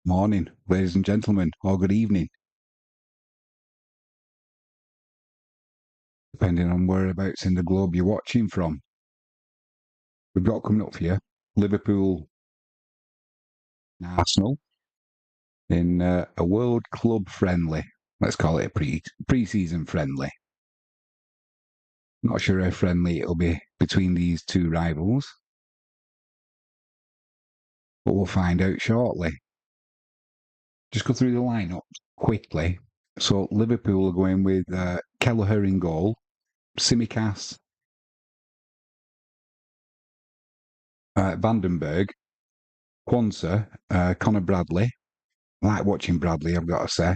Morning, ladies and gentlemen, or good evening, depending on whereabouts in the globe you're watching from. We've got coming up for you Liverpool and Arsenal in a World Club friendly. Let's call it a pre-season friendly. Not sure how friendly it'll be between these two rivals, but we'll find out shortly. Just go through the lineup quickly. So Liverpool are going with Kelleher in goal, Simicas, Vandenberg, Quansah, Connor Bradley. I like watching Bradley, I've got to say.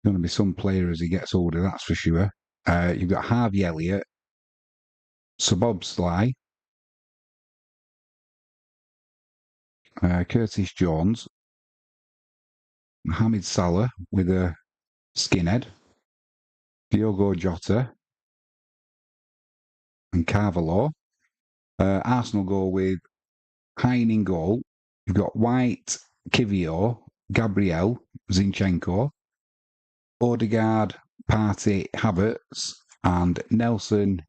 Going to be some player as he gets older, that's for sure. You've got Harvey Elliott, Szoboszlai, Curtis Jones, Mohamed Salah with a skinhead, Diogo Jota, and Carvalho. Arsenal go with Hine in goal. You've got White, Kivio, Gabriel, Zinchenko, Odegaard, Partey, Havertz, and Nelson,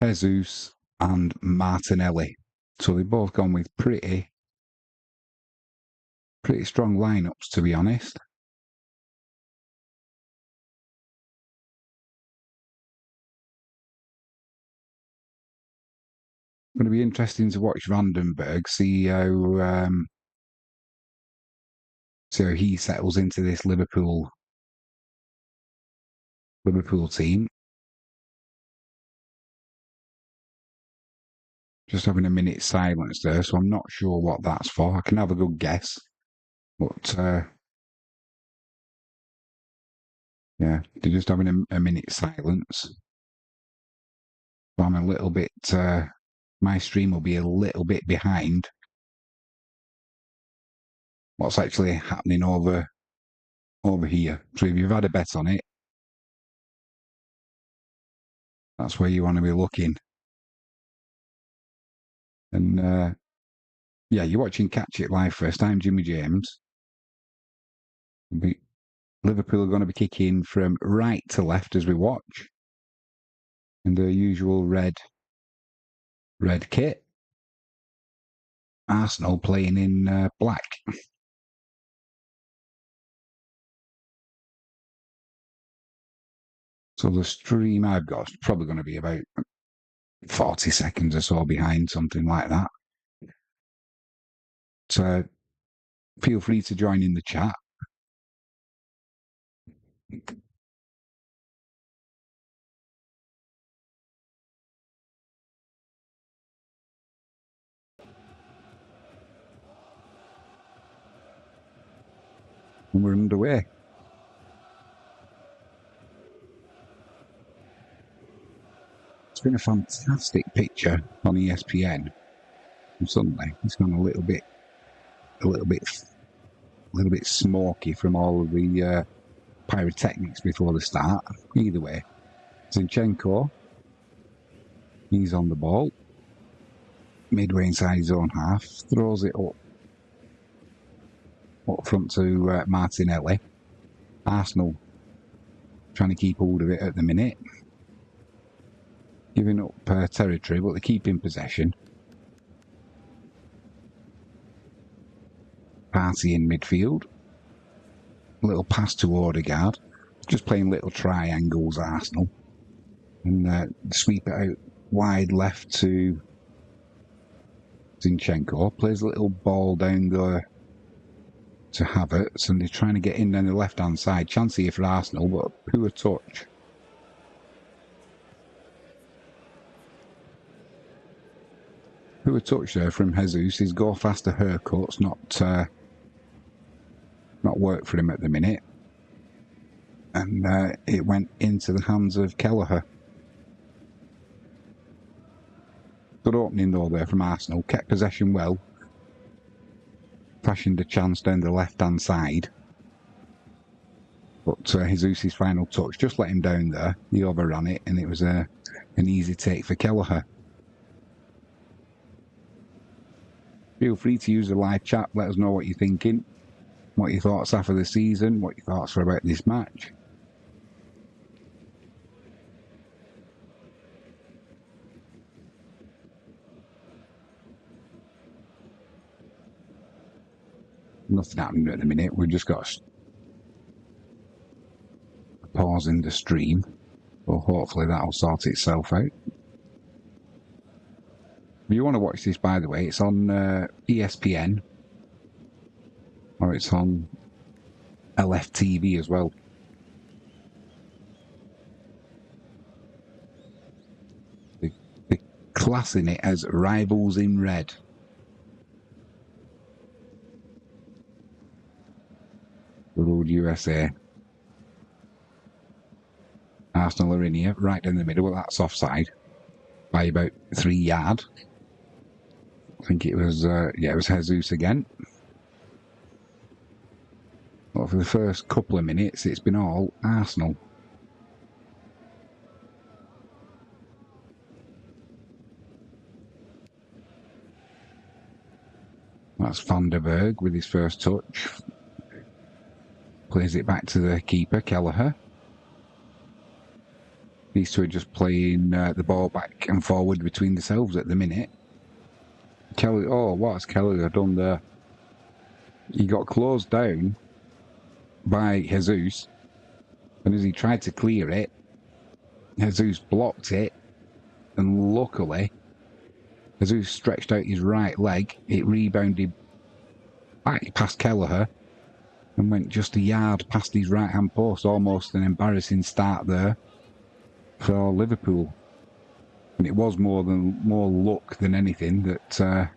Jesus, and Martinelli. So they've both gone with pretty strong lineups, to be honest. Going to be interesting to watch Vandenberg, see how he settles into this Liverpool team. Just having a minute's silence there, so I'm not sure what that's for. I can have a good guess, but yeah, they're just having a minute's silence. So I'm a little bit. My stream will be a little bit behind what's actually happening over here. So if you've had a bet on it, that's where you want to be looking. And yeah, you're watching Catch It Live first. I'm Jimmy James. Liverpool are going to be kicking from right to left as we watch in their usual red kit. Arsenal playing in black. So the stream I've got is probably going to be about 40 seconds or so behind, something like that. So feel free to join in the chat. And we're underway. It's been a fantastic picture on ESPN on Sunday. It's gone a little bit smoky from all of the pyrotechnics before the start. Either way, Zinchenko, he's on the ball, midway inside his own half, throws it up front to Martinelli. Arsenal trying to keep hold of it at the minute, giving up territory, but they keep in possession. Partey in midfield. Little pass to Odegaard. Just playing little triangles, Arsenal. And sweep it out wide left to Zinchenko. Plays a little ball down there to Havertz, and they're trying to get in down the left-hand side. Chance here for Arsenal, but poor touch. Poor touch there from Jesus. His go faster haircut's not worked for him at the minute. And it went into the hands of Kelleher. Good opening though there from Arsenal. Kept possession well. Fashioned a chance down the left-hand side. But Jesus' final touch just let him down there. He overran it, and it was an easy take for Kelleher. Feel free to use the live chat. Let us know what you're thinking, what your thoughts are for the season, what your thoughts are about this match. Nothing happening at the minute. We've just got a pause in the stream. Well, hopefully that'll sort itself out. If you want to watch this, by the way, it's on ESPN. Or it's on LFTV as well. They're classing it as Rivals in Red. Good old USA. Arsenal are in here, right down the middle. That's offside by about 3 yards. I think it was, it was Jesus again. But for the first couple of minutes, it's been all Arsenal. That's Van der Berg with his first touch. Plays it back to the keeper, Kelleher. These two are just playing the ball back and forward between themselves at the minute. What's Kelleher done there? He got closed down by Jesus, and as he tried to clear it, Jesus blocked it, and luckily, Jesus stretched out his right leg. It rebounded back past Kelleher and went just a yard past his right-hand post. Almost an embarrassing start there for Liverpool. And it was more luck than anything that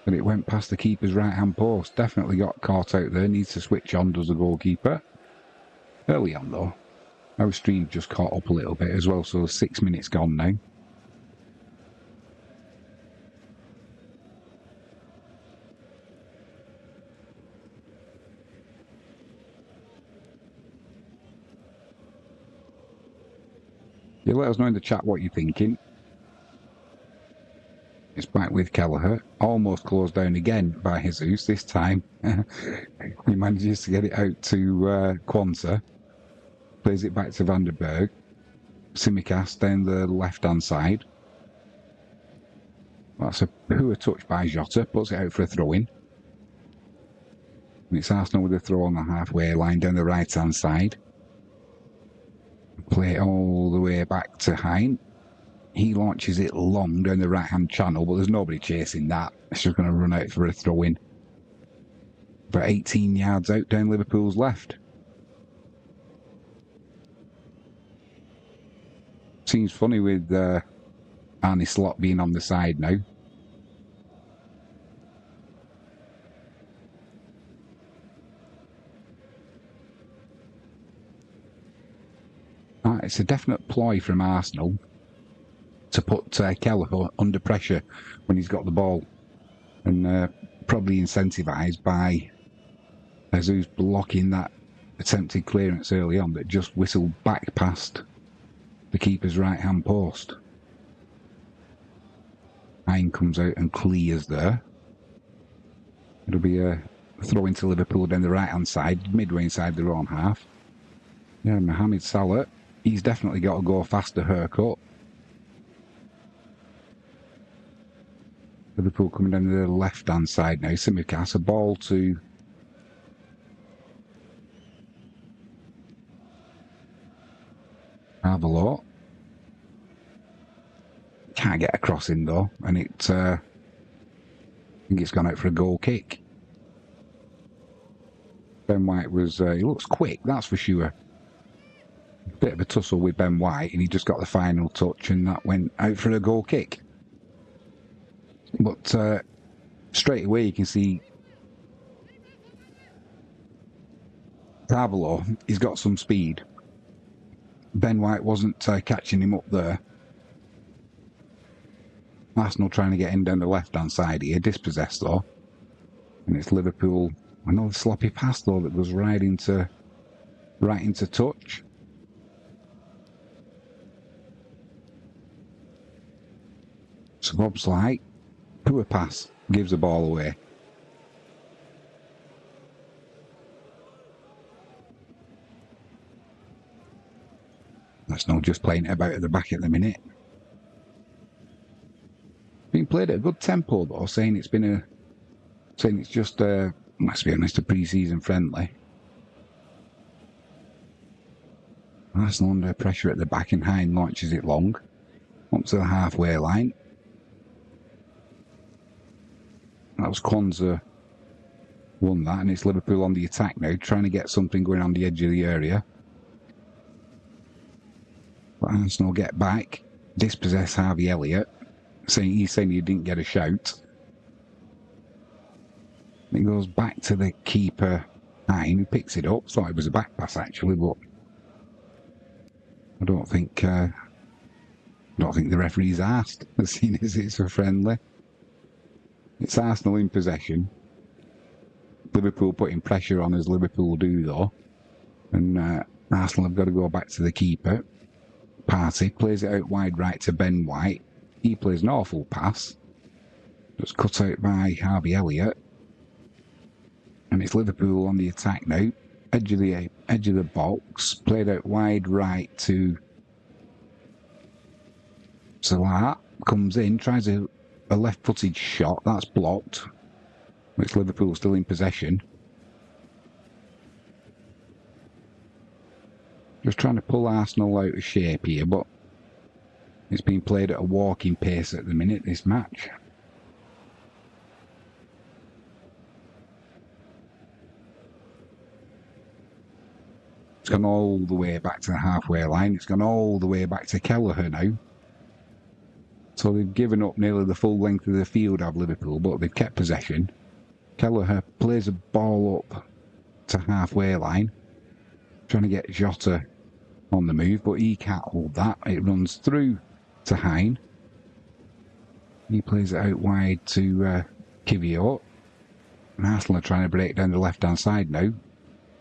it went past the keeper's right-hand post. Definitely got caught out there. Needs to switch on, does the goalkeeper. Early on, though. Our stream just caught up a little bit as well, so 6 minutes gone now. Yeah, let us know in the chat what you're thinking. It's back with Kelleher. Almost closed down again by Jesus. This time he manages to get it out to Quansah. Plays it back to Van der Berg. Tsimikas down the left-hand side. That's a poor touch by Jota. Puts it out for a throw-in. And it's Arsenal with a throw on the halfway line down the right-hand side. Play it all the way back to Hein. He launches it long down the right-hand channel, but there's nobody chasing that. It's just going to run out for a throw-in. About 18 yards out down Liverpool's left. Seems funny with Arne Slot being on the side now. It's a definite ploy from Arsenal to put Kelleher under pressure when he's got the ball, and probably incentivised by Jesus blocking that attempted clearance early on that just whistled back past the keeper's right-hand post. Hein comes out and clears there. It'll be a throw into Liverpool down the right-hand side, midway inside their own half. Yeah, Mohamed Salah, he's definitely got to go faster haircut. Liverpool coming down the left-hand side now. Tsimikas, a ball to Avalo. Can't get a cross in though, and I think it's gone out for a goal kick. Ben White was, he looks quick, that's for sure. Bit of a tussle with Ben White, and he just got the final touch, and that went out for a goal kick. But straight away you can see Avalo, he's got some speed. Ben White wasn't catching him up there. Arsenal trying to get in down the left-hand side here, dispossessed though. And it's Liverpool, another sloppy pass though that goes right into touch. So Bob's like, poor pass, gives the ball away. That's not just playing it about at the back at the minute. Being played at a good tempo though, saying it's just let's be honest, a pre-season friendly. Arsenal under pressure at the back, and Hine launches it long up to the halfway line. That was Kwanzaa won that, and it's Liverpool on the attack now, trying to get something going on the edge of the area. But Arsenal get back, dispossess Harvey Elliott, he's saying he didn't get a shout. It goes back to the keeper, Hine, who picks it up. Thought it was a back pass actually, but I don't think the referee's asked, as seen as it's a friendly. It's Arsenal in possession. Liverpool putting pressure on as Liverpool do though. And Arsenal have got to go back to the keeper. Partey plays it out wide right to Ben White. He plays an awful pass. Just cut out by Harvey Elliott. And it's Liverpool on the attack now. Edge of the box. Played out wide right to Salah. Comes in, tries a left-footed shot. That's blocked. It's Liverpool still in possession. Just trying to pull Arsenal out of shape here, but it's being played at a walking pace at the minute, this match. It's gone all the way back to the halfway line. It's gone all the way back to Kelleher now. So they've given up nearly the full length of the field of Liverpool, but they've kept possession. Kelleher plays a ball up to halfway line, trying to get Jota on the move, but he can't hold that. It runs through to Hine. He plays it out wide to Kivior. And Arsenal are trying to break down the left-hand side now.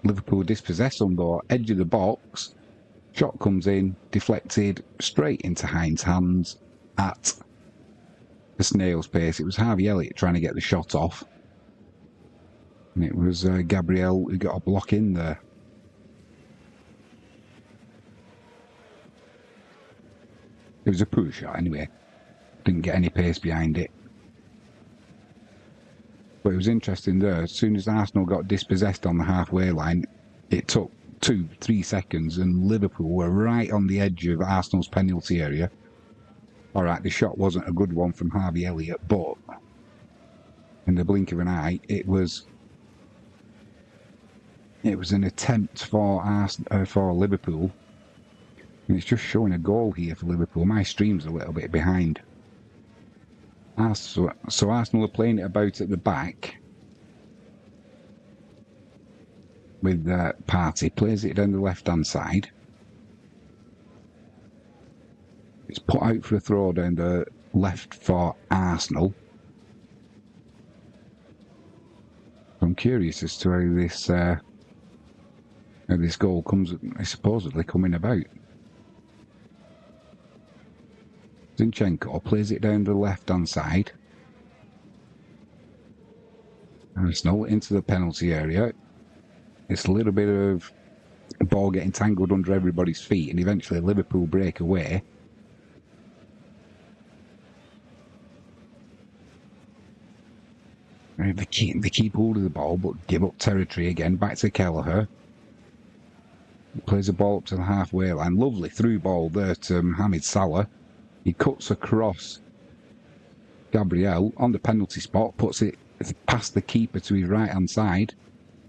Liverpool dispossess them though, edge of the box. Shot comes in, deflected straight into Hine's hands at a snail's pace. It was Harvey Elliott trying to get the shot off. And it was Gabriel who got a block in there. It was a poor shot anyway. Didn't get any pace behind it. But it was interesting there. As soon as Arsenal got dispossessed on the halfway line, it took 2-3 seconds and Liverpool were right on the edge of Arsenal's penalty area. Alright, the shot wasn't a good one from Harvey Elliott, but in the blink of an eye, it was an attempt for Liverpool. And it's just showing a goal here for Liverpool. My stream's a little bit behind. So Arsenal are playing it about at the back. With Partey. Plays it down the left-hand side. It's put out for a throw down the left for Arsenal. I'm curious as to how this goal is supposedly coming about. Zinchenko plays it down the left-hand side. Arsenal into the penalty area. It's a little bit of the ball getting tangled under everybody's feet, and eventually Liverpool break away. They keep hold of the ball, but give up territory again. Back to Kelleher. He plays the ball up to the halfway line. Lovely through ball there to Mohamed Salah. He cuts across Gabriel on the penalty spot, puts it past the keeper to his right-hand side.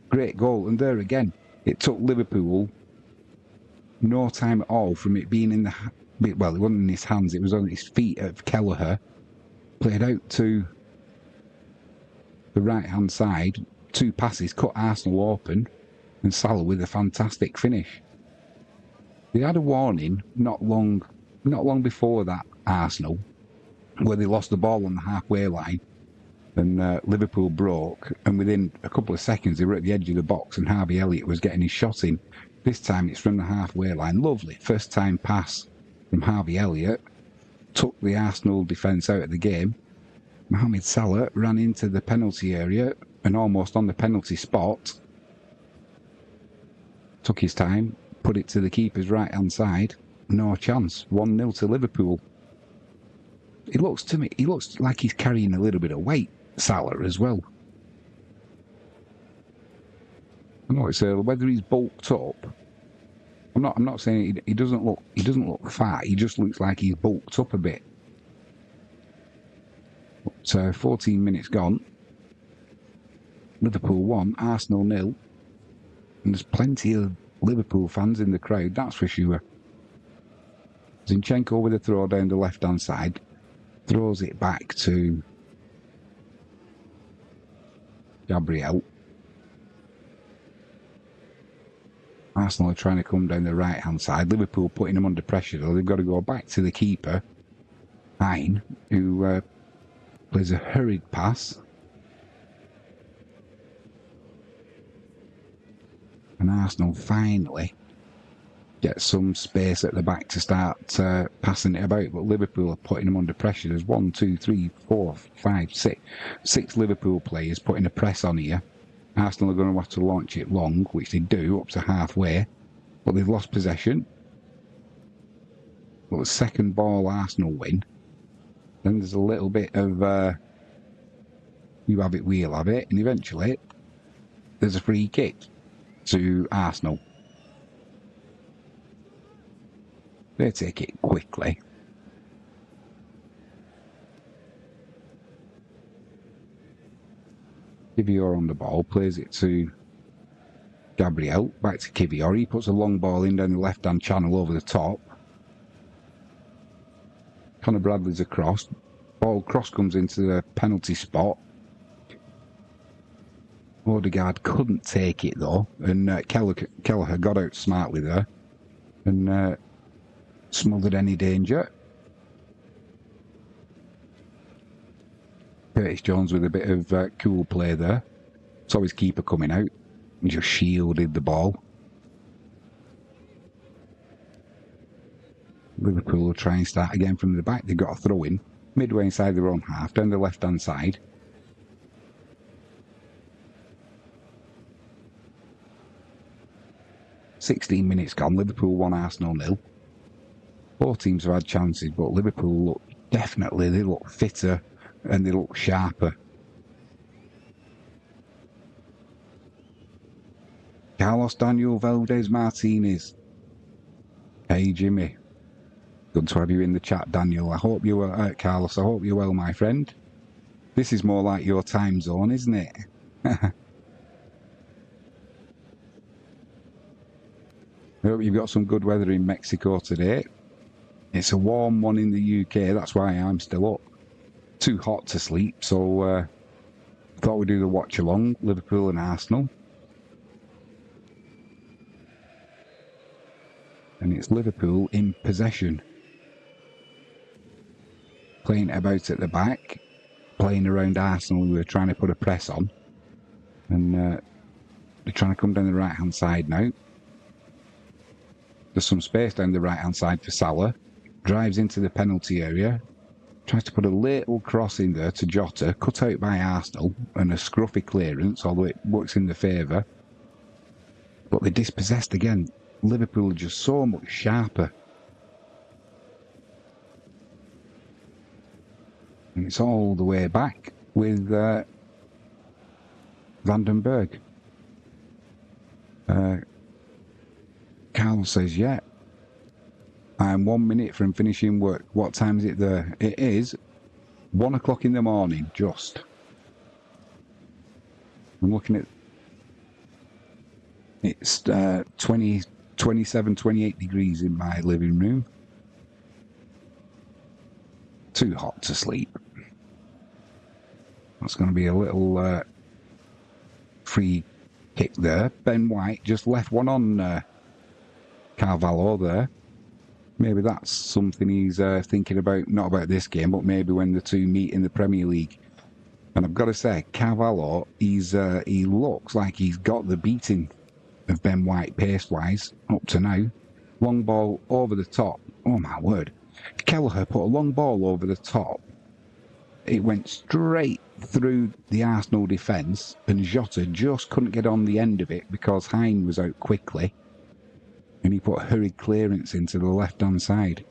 Great goal. And there again, it took Liverpool no time at all from it being in it wasn't in his hands, it was on his feet of Kelleher. Played out to the right-hand side. 2 passes, cut Arsenal open, and Salah with a fantastic finish. They had a warning not long before that, Arsenal, where they lost the ball on the halfway line and Liverpool broke, and within a couple of seconds they were at the edge of the box and Harvey Elliott was getting his shot in. This time it's from the halfway line. Lovely first time pass from Harvey Elliott. took the Arsenal defence out of the game. Mohamed Salah ran into the penalty area and almost on the penalty spot. Took his time, put it to the keeper's right-hand side. No chance. 1-0 to Liverpool. It looks to me, he looks like he's carrying a little bit of weight, Salah, as well. I know it's whether he's bulked up. I'm not saying he doesn't look fat. He just looks like he's bulked up a bit. So 14 minutes gone. Liverpool 1, Arsenal 0. And there's plenty of Liverpool fans in the crowd, that's for sure. Zinchenko with a throw down the left-hand side. Throws it back to Gabriel. Arsenal are trying to come down the right-hand side. Liverpool putting them under pressure, though. They've got to go back to the keeper, Hein, who plays a hurried pass. And Arsenal finally get some space at the back to start passing it about, but Liverpool are putting them under pressure. There's 1, 2, 3, 4, 5, 6. 6 Liverpool players putting a press on here. Arsenal are going to have to launch it long, which they do up to halfway, but they've lost possession. But the second ball Arsenal win. Then there's a little bit of you have it, we'll have it, and eventually there's a free kick to Arsenal. They take it quickly. Kivior on the ball, plays it to Gabriel, back to Kivior. He puts a long ball in down the left-hand channel over the top. Conor Bradley's across. Ball cross comes into the penalty spot. Odegaard couldn't take it though, and Kelleher got out smartly there and smothered any danger. Curtis Jones with a bit of cool play there. Saw his keeper coming out and just shielded the ball. Liverpool will try and start again from the back. They've got a throw in midway inside their own half, down the left-hand side. "16 minutes gone, Liverpool 1, Arsenal 0. Both teams have had chances, but Liverpool look definitely, they look fitter and they look sharper. Carlos Daniel Valdez Martinez. Hey Jimmy. Good to have you in the chat, Daniel. I hope you are, Carlos, I hope you're well, my friend. This is more like your time zone, isn't it? I hope you've got some good weather in Mexico today. It's a warm one in the UK, that's why I'm still up. Too hot to sleep, so thought we'd do the watch along, Liverpool and Arsenal. And it's Liverpool in possession. Playing it about at the back, playing around Arsenal who are trying to put a press on. And they're trying to come down the right-hand side now. There's some space down the right-hand side for Salah. Drives into the penalty area. Tries to put a little cross in there to Jota. Cut out by Arsenal. And a scruffy clearance, although it works in the favour. But they're dispossessed again. Liverpool are just so much sharper. And it's all the way back with Vandenberg. Carl says, yeah, I'm 1 minute from finishing work. What time is it there? It is 1 o'clock in the morning, just. I'm looking at, it's 27, 28 degrees in my living room. Too hot to sleep. That's going to be a little free kick there. Ben White just left one on Carvalho there. Maybe that's something he's thinking about, not about this game, but maybe when the two meet in the Premier League. And I've got to say, Carvalho, he looks like he's got the beating of Ben White pace-wise up to now. Long ball over the top. Oh my word. Kelleher put a long ball over the top. It went straight through the Arsenal defence, and Jota just couldn't get on the end of it because Hine was out quickly, and he put a hurried clearance into the left-hand side,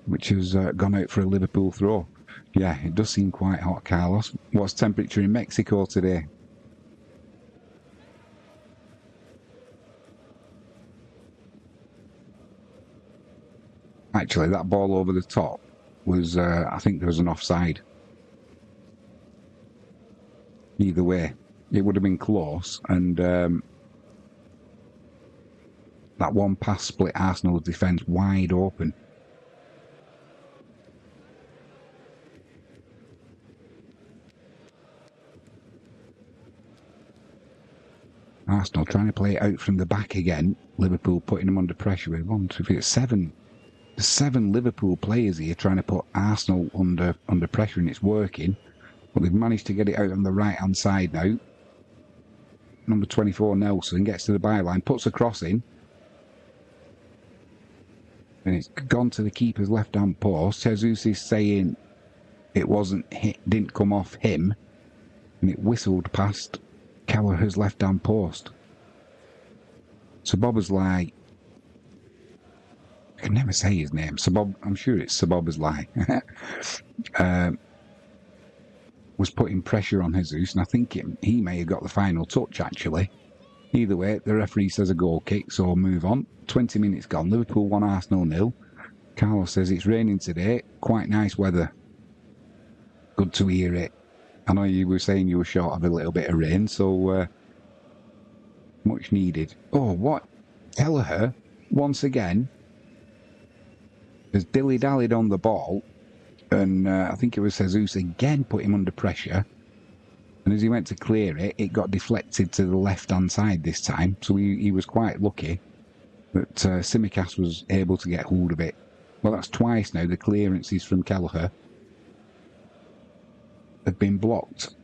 which has gone out for a Liverpool throw. Yeah, it does seem quite hot, Carlos. What's temperature in Mexico today? Actually, that ball over the top was, I think there was an offside. Either way, it would have been close, and that one pass split Arsenal's defence wide open. Arsenal trying to play it out from the back again. Liverpool putting them under pressure with 1, 2, 3, 7. There's 7 Liverpool players here trying to put Arsenal under pressure, and it's working. But they've managed to get it out on the right-hand side now. Number 24, Nelson, gets to the byline, puts a cross in. And it's gone to the keeper's left-hand post. Jesus is saying it didn't come off him. And it whistled past Kelleher's left-hand post. So Boboslai, I can never say his name. I'm sure it's Boboslai. Was putting pressure on Jesus, and I think he may have got the final touch, actually. Either way, the referee says a goal kick, so move on. 20 minutes gone. Liverpool 1, Arsenal 0. Carlos says it's raining today. Quite nice weather. Good to hear it. I know you were saying you were short of a little bit of rain, so much needed. Oh, what? Kelleher, once again, has dilly-dallied on the ball, and I think it was Jesus again put him under pressure. And as he went to clear it, it got deflected to the left-hand side this time, so he was quite lucky that Tsimikas was able to get hold of it. Well, that's twice now the clearances from Kelleher have been blocked.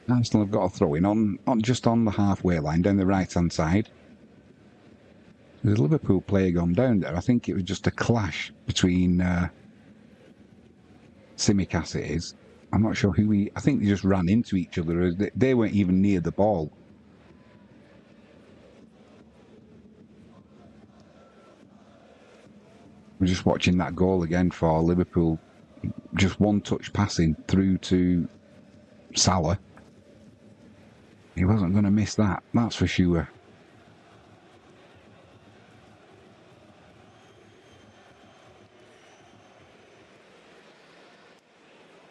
Arsenal have got a throw in on just on the halfway line down the right-hand side. There's a Liverpool player gone down there. I think it was just a clash between Tsimikas it is. I'm not sure who I think they just ran into each other. They weren't even near the ball. We're just watching that goal again for Liverpool. Just one touch passing through to Salah. He wasn't going to miss that, that's for sure.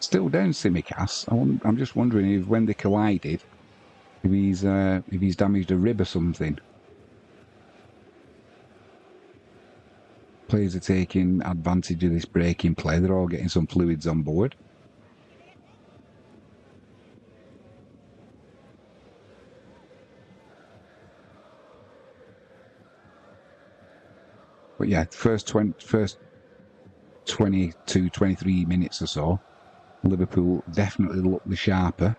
Still down Tsimikas. I'm just wondering if when they collided, if he's damaged a rib or something. Players are taking advantage of this breaking play. They're all getting some fluids on board. But yeah, first 22, 23 minutes or so, Liverpool definitely looked the sharper.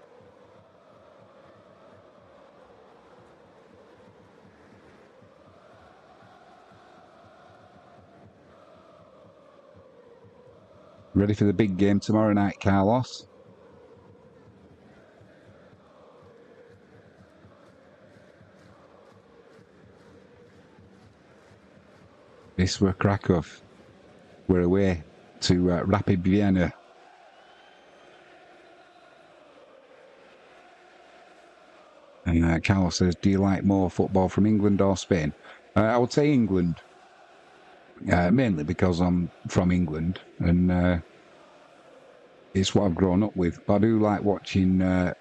Ready for the big game tomorrow night, Carlos? This were Krakow. We're away to Rapid Vienna. And Carlos says, do you like more football from England or Spain? I would say England. Mainly because I'm from England and it's what I've grown up with. But I do like watching... I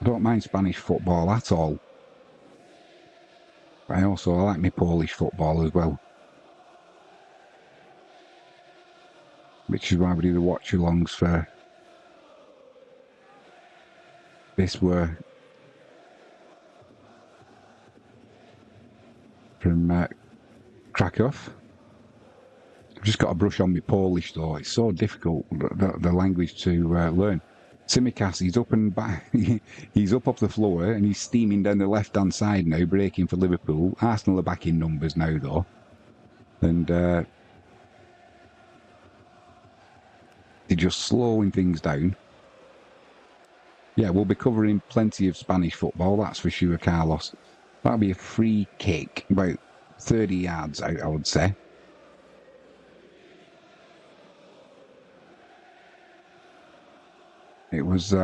don't mind Spanish football at all. But I like my Polish football as well. Which is why we do the watch-alongs for... This were... From Krakow. just got to brush on my Polish though. It's so difficult, the language to learn. Tsimikas, he's up and back. He's up off the floor and he's steaming down the left-hand side now, breaking for Liverpool. Arsenal are back in numbers now though. And they're just slowing things down. Yeah, we'll be covering plenty of Spanish football, that's for sure, Carlos. That'll be a free kick, about 30 yards out, I would say. It was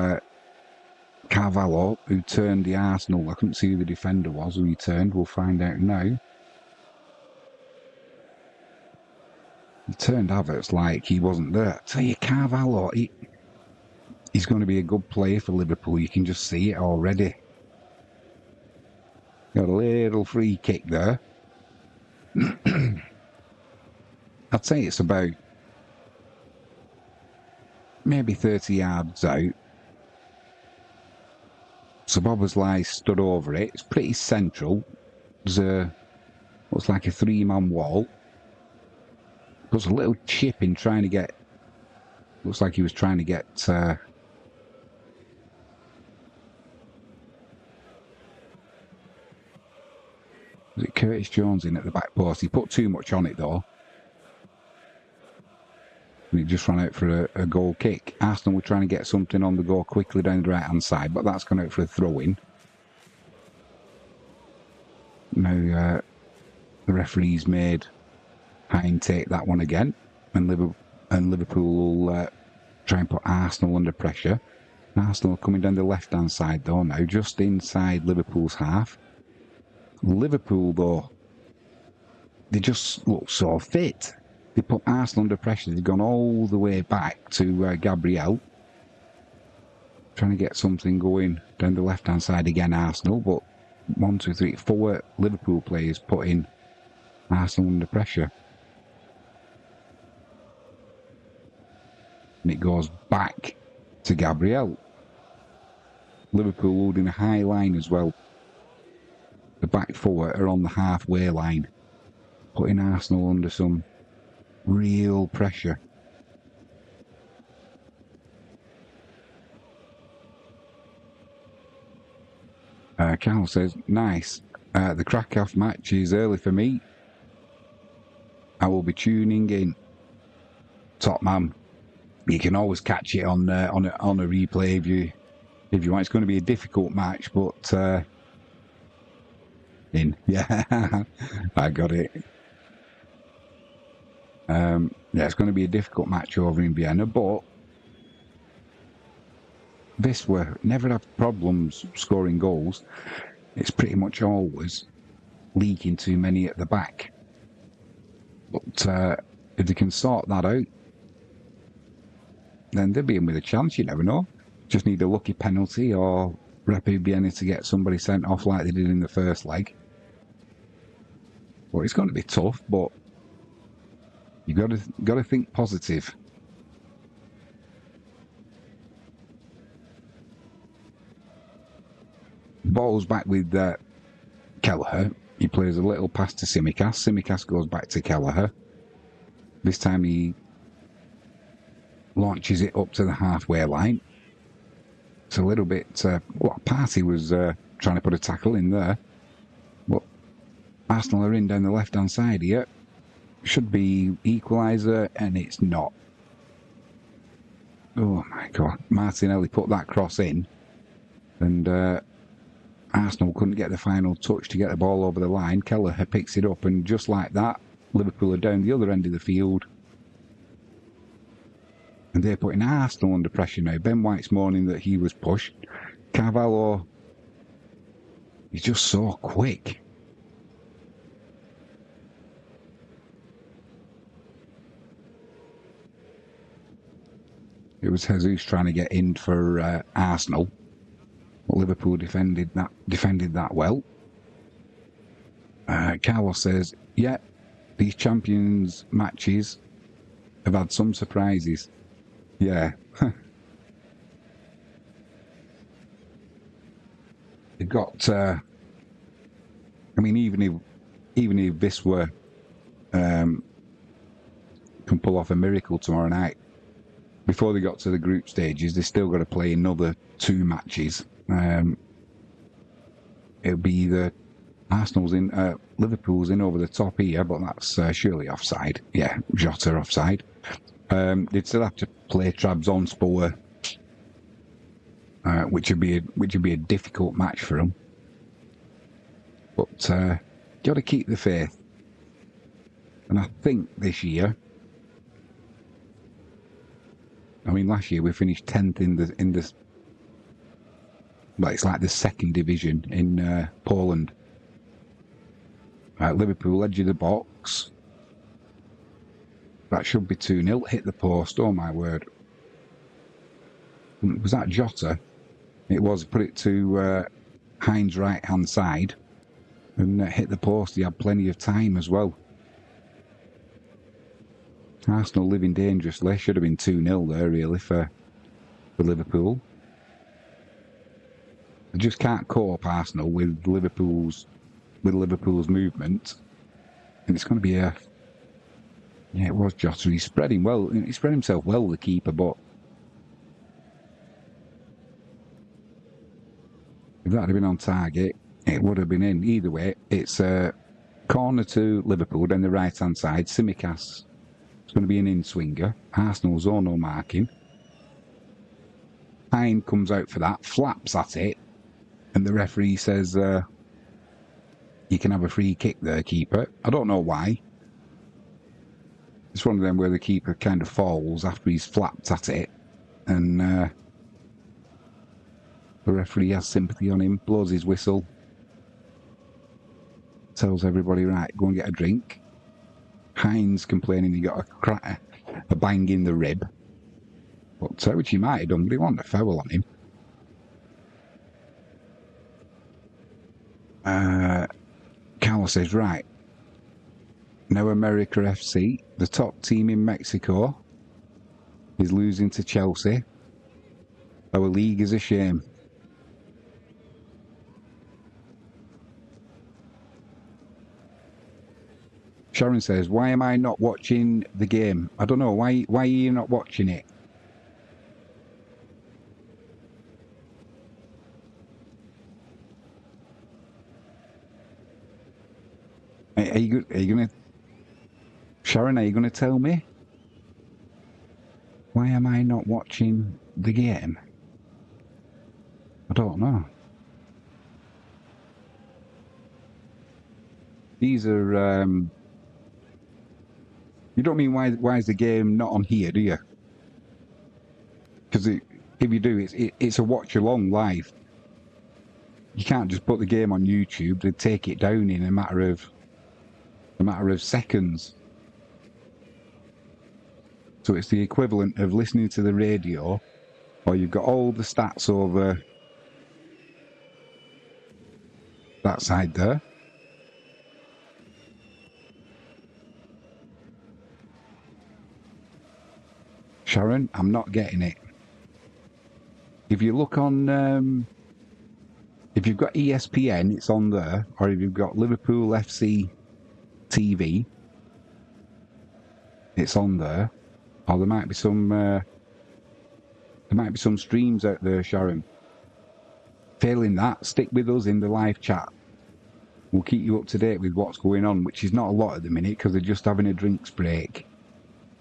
Carvalho who turned the Arsenal. I couldn't see who the defender was who he turned. We'll find out now. He turned Havertz like he wasn't there. I tell you, Carvalho, he's going to be a good player for Liverpool. You can just see it already. Got a little free kick there. I'd say it's about maybe 30 yards out. So Boboslai stood over it. It's pretty central. There's looks like a 3-man wall. There's a little chip in trying to get... Looks like he was trying to get... was it Curtis Jones in at the back post? He put too much on it though. And it just ran out for a goal kick. Arsenal were trying to get something on the go quickly down the right-hand side, but that's gone out for a throw-in. Now, the referee's made Hine take that one again, and Liverpool will try and put Arsenal under pressure. Arsenal coming down the left-hand side, though, now, just inside Liverpool's half. Liverpool, though, they just look so fit. They put Arsenal under pressure. They've gone all the way back to Gabriel. Trying to get something going down the left-hand side again, Arsenal. But 1, 2, 3, 4 Liverpool players putting Arsenal under pressure. And it goes back to Gabriel. Liverpool holding a high line as well. The back 4 are on the halfway line. Putting Arsenal under some real pressure. Carl says, nice. The Krakow match is early for me. I will be tuning in. Top man. You can always catch it on a replay if you want. It's going to be a difficult match, but yeah, I got it. Yeah, it's going to be a difficult match over in Vienna, but this were never have problems scoring goals. It's pretty much always leaking too many at the back. But if they can sort that out, then they'll be in with a chance. You never know. Just need a lucky penalty or Rapid Vienna to get somebody sent off like they did in the first leg. Well, it's going to be tough, but you got to think positive. Ball's back with Kelleher. He plays a little pass to Tsimikas. Tsimikas goes back to Kelleher. This time he launches it up to the halfway line. It's a little bit... Partey was trying to put a tackle in there. But Arsenal are in down the left-hand side here. Should be equaliser, and it's not. Oh, my God. Martinelli put that cross in. And Arsenal couldn't get the final touch to get the ball over the line. Kelleher picks it up, and just like that, Liverpool are down the other end of the field. And they're putting Arsenal under pressure now. Ben White's moaning that he was pushed. Carvalho, he's just so quick. It was Jesus trying to get in for Arsenal. But Liverpool defended that well. Carlos says, yeah, these Champions matches have had some surprises. Yeah. They've got... I mean, even if this were... can pull off a miracle tomorrow night. Before they got to the group stages, they still got to play another 2 matches. It'll be either Arsenal's in, Liverpool's in over the top here, but that's surely offside. Yeah, Jota offside. They'd still have to play Trabzonspor, which would be a difficult match for them. But got to keep the faith. And I think this year, I mean, last year we finished 10th in the. Well, it's like the 2nd division in Poland. Liverpool, edge of the box. That should be 2-0. Hit the post. Oh, my word. Was that Jota? It was. Put it to Hines' right-hand side and hit the post. He had plenty of time as well. Arsenal living dangerously. Should have been 2-0 there, really, for Liverpool. I just can't cope, Arsenal, with Liverpool's movement. And it's going to be a... Yeah, it was Jota. He spread him well. He spread himself well, the keeper, but if that had been on target, it would have been in. Either way, it's a corner to Liverpool, then the right-hand side. Tsimikas. It's going to be an in-swinger. Arsenal zonal marking. Hine comes out for that, flaps at it, and the referee says, you can have a free kick there, keeper. I don't know why. It's one of them where the keeper kind of falls after he's flapped at it, and the referee has sympathy on him, blows his whistle, tells everybody, right, go and get a drink. Hines complaining he got a bang in the rib, but which he might have done, but he wanted a foul on him. Carlos says, right, now America FC, the top team in Mexico, is losing to Chelsea. Our league is a shame. Sharon says, why am I not watching the game? I don't know. Why are you not watching it? Are you going to... Sharon, are you going to tell me? Why am I not watching the game? I don't know. These are... You don't mean why is the game not on here, do you? Because if you do, it's a watch along live. You can't just put the game on YouTube. They'd take it down in a matter of seconds. So it's the equivalent of listening to the radio, or you've got all the stats over that side there. Sharon, I'm not getting it. If you look on, if you've got ESPN, it's on there, or if you've got Liverpool FC TV, it's on there. Or there might be some streams out there, Sharon. Failing that, stick with us in the live chat. We'll keep you up to date with what's going on, which is not a lot at the minute because they're just having a drinks break.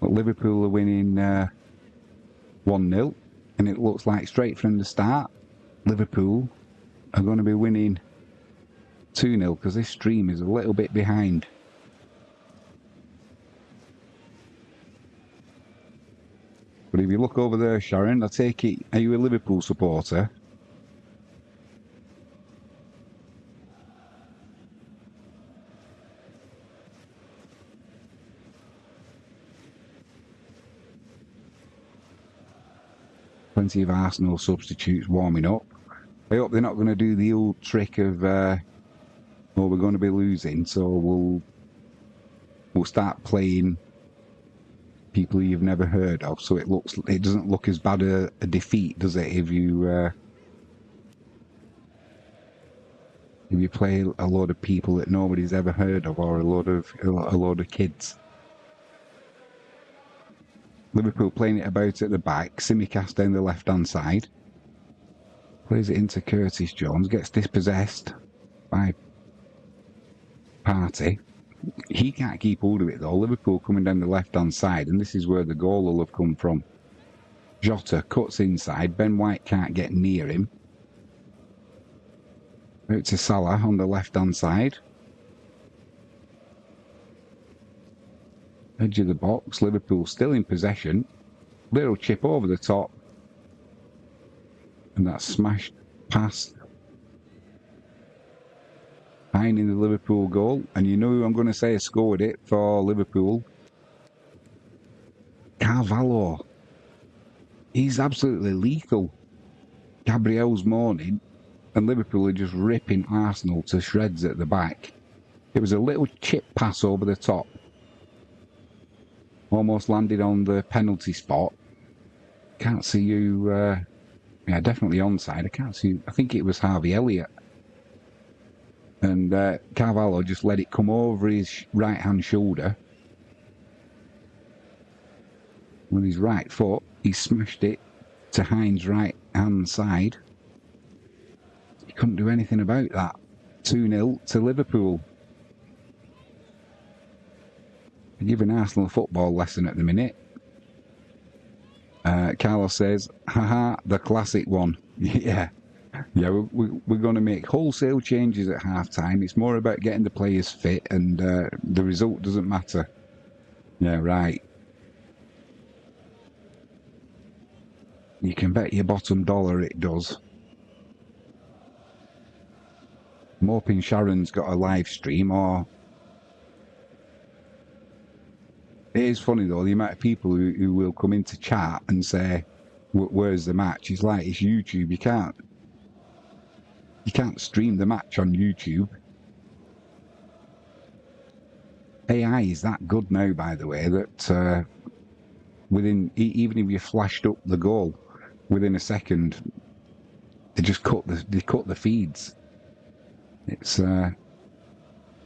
But Liverpool are winning 1-0, and it looks like straight from the start, Liverpool are going to be winning 2-0 because this stream is a little bit behind. But if you look over there, Sharon, I take it, are you a Liverpool supporter? Plenty of Arsenal substitutes warming up. I hope they're not going to do the old trick of, well, we're going to be losing, so we'll start playing people you've never heard of, so it doesn't look as bad a defeat, does it? If you play a load of people that nobody's ever heard of, or a load of kids. Liverpool playing it about at the back. Simicast down the left-hand side. Plays it into Curtis Jones. Gets dispossessed by Partey. He can't keep hold of it though. Liverpool coming down the left-hand side, and this is where the goal will have come from. Jota cuts inside. Ben White can't get near him. Out to Salah on the left-hand side. Edge of the box. Liverpool still in possession. Little chip over the top. And that's smashed past. Finding the Liverpool goal. And you know who I'm going to say scored it for Liverpool? Carvalho. He's absolutely lethal. Gabriel's mourning. And Liverpool are just ripping Arsenal to shreds at the back. It was a little chip pass over the top. Almost landed on the penalty spot. Can't see who... yeah, definitely onside. I can't see... I think it was Harvey Elliott. And Carvalho just let it come over his right-hand shoulder. With his right foot, he smashed it to Hines' right-hand side. He couldn't do anything about that. 2-0 to Liverpool. They're giving Arsenal a football lesson at the minute. Carlos says, haha, the classic one. Yeah, we're going to make wholesale changes at half-time. It's more about getting the players fit and the result doesn't matter. Yeah, right. You can bet your bottom dollar it does. I'm hoping Sharon's got a live stream, or... It is funny though, the amount of people who will come into chat and say, where's the match? It's like, it's YouTube, you can't stream the match on YouTube. AI is that good now, by the way, that within, even if you flashed up the goal, within a second, they just cut the feeds. It's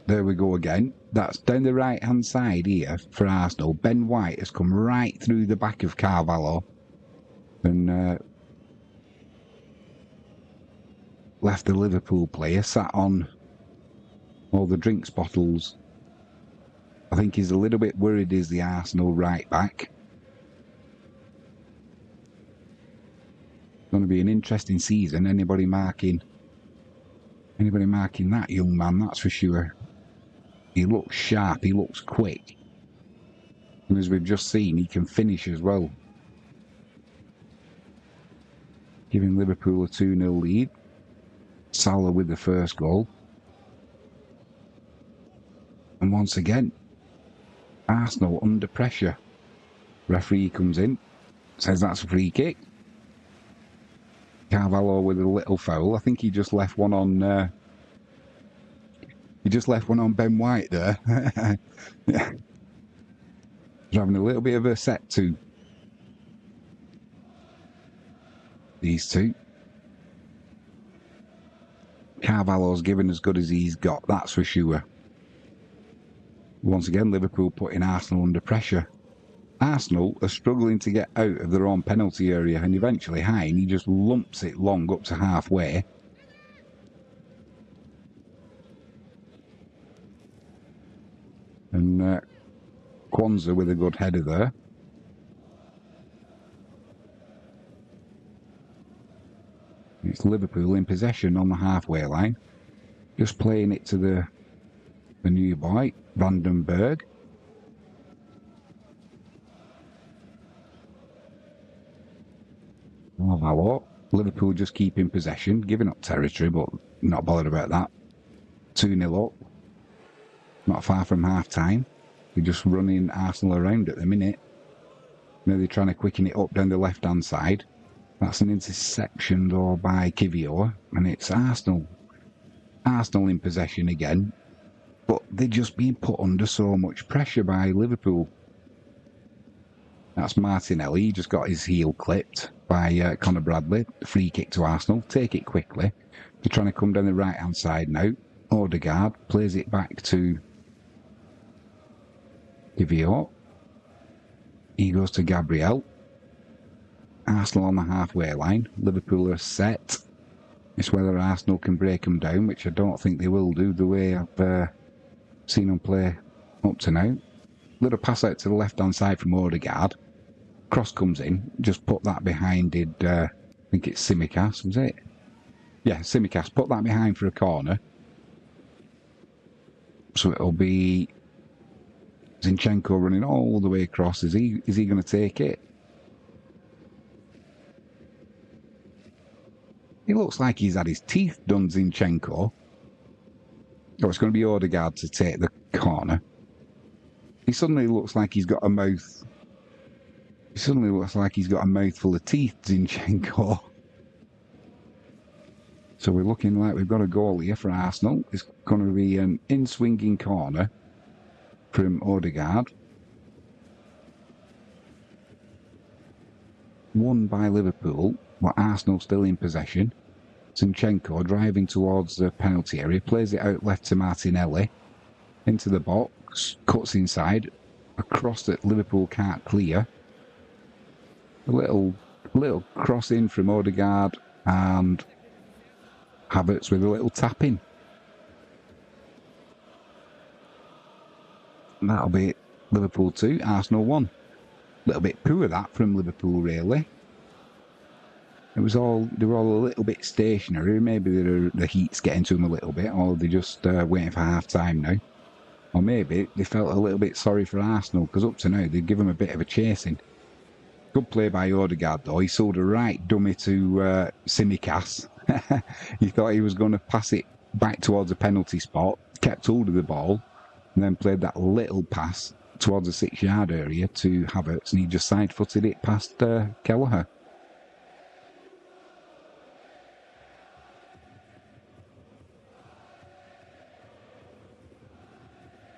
there we go again. That's down the right-hand side here for Arsenal. Ben White has come right through the back of Carvalho and left the Liverpool player sat on all the drinks bottles. I think he's a little bit worried is the Arsenal right-back. Going to be an interesting season. Anybody marking that young man, that's for sure. He looks sharp, he looks quick. And as we've just seen, he can finish as well. Giving Liverpool a 2-0 lead. Salah with the first goal. And once again, Arsenal under pressure. Referee comes in, says that's a free kick. Carvalho with a little foul. I think he just left one on... He just left one on Ben White there. Yeah. He's having a little bit of a set to these two. Carvalho's given as good as he's got, that's for sure. Once again, Liverpool putting Arsenal under pressure. Arsenal are struggling to get out of their own penalty area, and eventually Hine, he just lumps it long up to halfway. And Kwanzaa with a good header there. It's Liverpool in possession on the halfway line. Just playing it to the new boy, Vandenberg. Oh, Liverpool just keeping possession, giving up territory, but not bothered about that. 2-0 up. Not far from half-time. They're just running Arsenal around at the minute. Now they're trying to quicken it up down the left-hand side. That's an interception though by Kivior, and it's Arsenal. Arsenal in possession again, but they're just being put under so much pressure by Liverpool. That's Martinelli. He just got his heel clipped by Conor Bradley. Free kick to Arsenal. Take it quickly. They're trying to come down the right-hand side now. Odegaard plays it back to Kivior. He goes to Gabriel. Arsenal on the halfway line. Liverpool are set. It's whether Arsenal can break them down, which I don't think they will do the way I've seen them play up to now. Little pass out to the left-hand side from Odegaard. Cross comes in. Just put that behind it. I think it's Tsimikas, was it? Yeah, Tsimikas. Put that behind for a corner. So it'll be Zinchenko running all the way across. Is he going to take it? He looks like he's had his teeth done, Zinchenko. Oh, it's going to be Odegaard to take the corner. He suddenly looks like he's got a mouth. He suddenly looks like he's got a mouthful of teeth, Zinchenko. So we're looking like we've got a goal here for Arsenal. It's going to be an in-swinging corner from Odegaard. Won by Liverpool, but Arsenal still in possession. Zinchenko driving towards the penalty area, plays it out left to Martinelli. Into the box, cuts inside, across that Liverpool can't clear. A little cross in from Odegaard and Havertz with a little tap in. And that'll be Liverpool 2, Arsenal 1. A little bit poor that from Liverpool, really. They were all a little bit stationary. Maybe the heat's getting to them a little bit, or they're just waiting for half time now. Or maybe they felt a little bit sorry for Arsenal, because up to now they'd give them a bit of a chasing. Good play by Odegaard, though. He sold a right dummy to Tsimikas. He thought he was going to pass it back towards a penalty spot, kept hold of the ball, and then played that little pass towards the 6-yard area to Havertz, and he just side-footed it past Kelleher.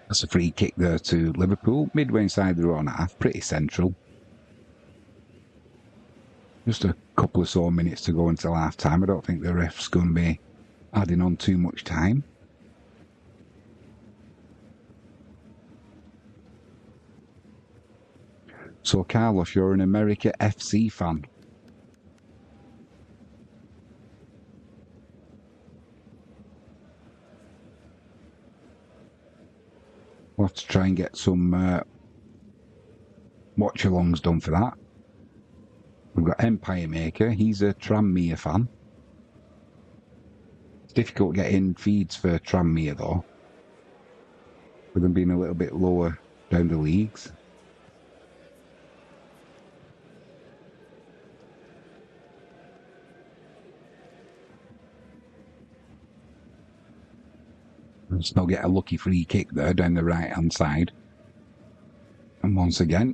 That's a free kick there to Liverpool, midway inside their own half, pretty central. Just a couple of so minutes to go until half time. I don't think the ref's going to be adding on too much time. So, Carlos, you're an America FC fan. We'll have to try and get some watch-alongs done for that. We've got Empire Maker. He's a Tranmere fan. It's difficult getting feeds for Tranmere, though, with them being a little bit lower down the leagues. Let's not get a lucky free kick there down the right-hand side. And once again,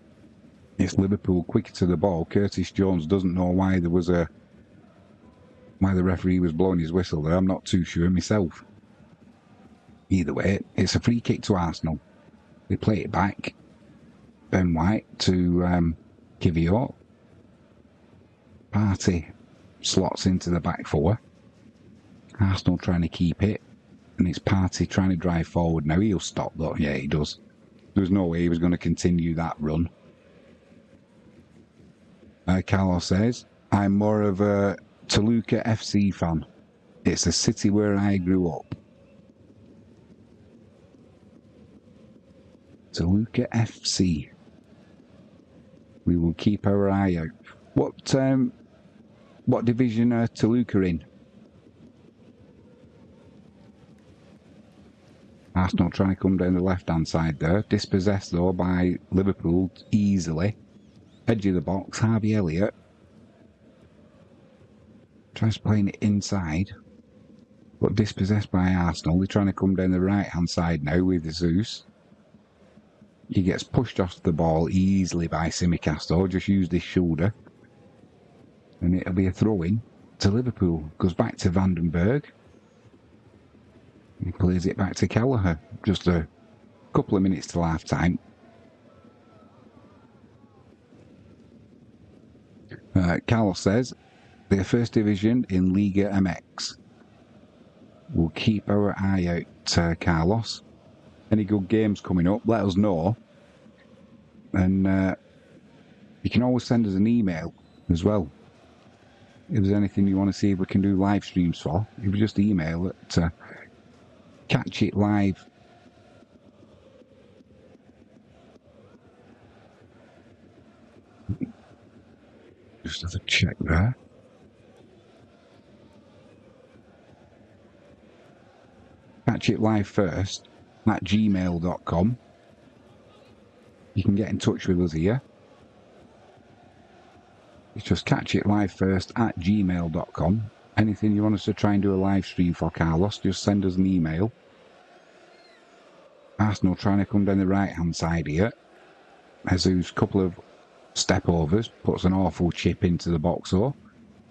it's Liverpool quicker to the ball. Curtis Jones doesn't know why there was why the referee was blowing his whistle there. I'm not too sure myself. Either way, it's a free kick to Arsenal. They play it back. Ben White to Kivior. Partey slots into the back four. Arsenal trying to keep it. And it's Partey trying to drive forward now. He'll stop though. Yeah, he does. There's no way he was going to continue that run. Carlos says, I'm more of a Toluca FC fan. It's a city where I grew up. Toluca FC. We will keep our eye out. What division are Toluca in? Arsenal trying to come down the left-hand side there. Dispossessed, though, by Liverpool easily. Edge of the box, Harvey Elliott. Tries playing it inside. But dispossessed by Arsenal. They're trying to come down the right-hand side now with Jesus. He gets pushed off the ball easily by Tsimikas, though. Just used his shoulder. And it'll be a throw-in to Liverpool. Goes back to Vandenberg. He plays it back to Kelleher. Just a couple of minutes till half-time. Carlos says, they're first division in Liga MX. We'll keep our eye out, Carlos. Any good games coming up, let us know. And You can always send us an email as well. If there's anything you want to see if we can do live streams for, you just email it Catch It Live. Just have a check there. Catch It Live First at gmail.com. You can get in touch with us here. It's just Catch It Live First at gmail.com. Anything you want us to try and do a live stream for, Carlos, just send us an email. Arsenal trying to come down the right-hand side here. Jesus, couple of step overs, puts an awful chip into the box though.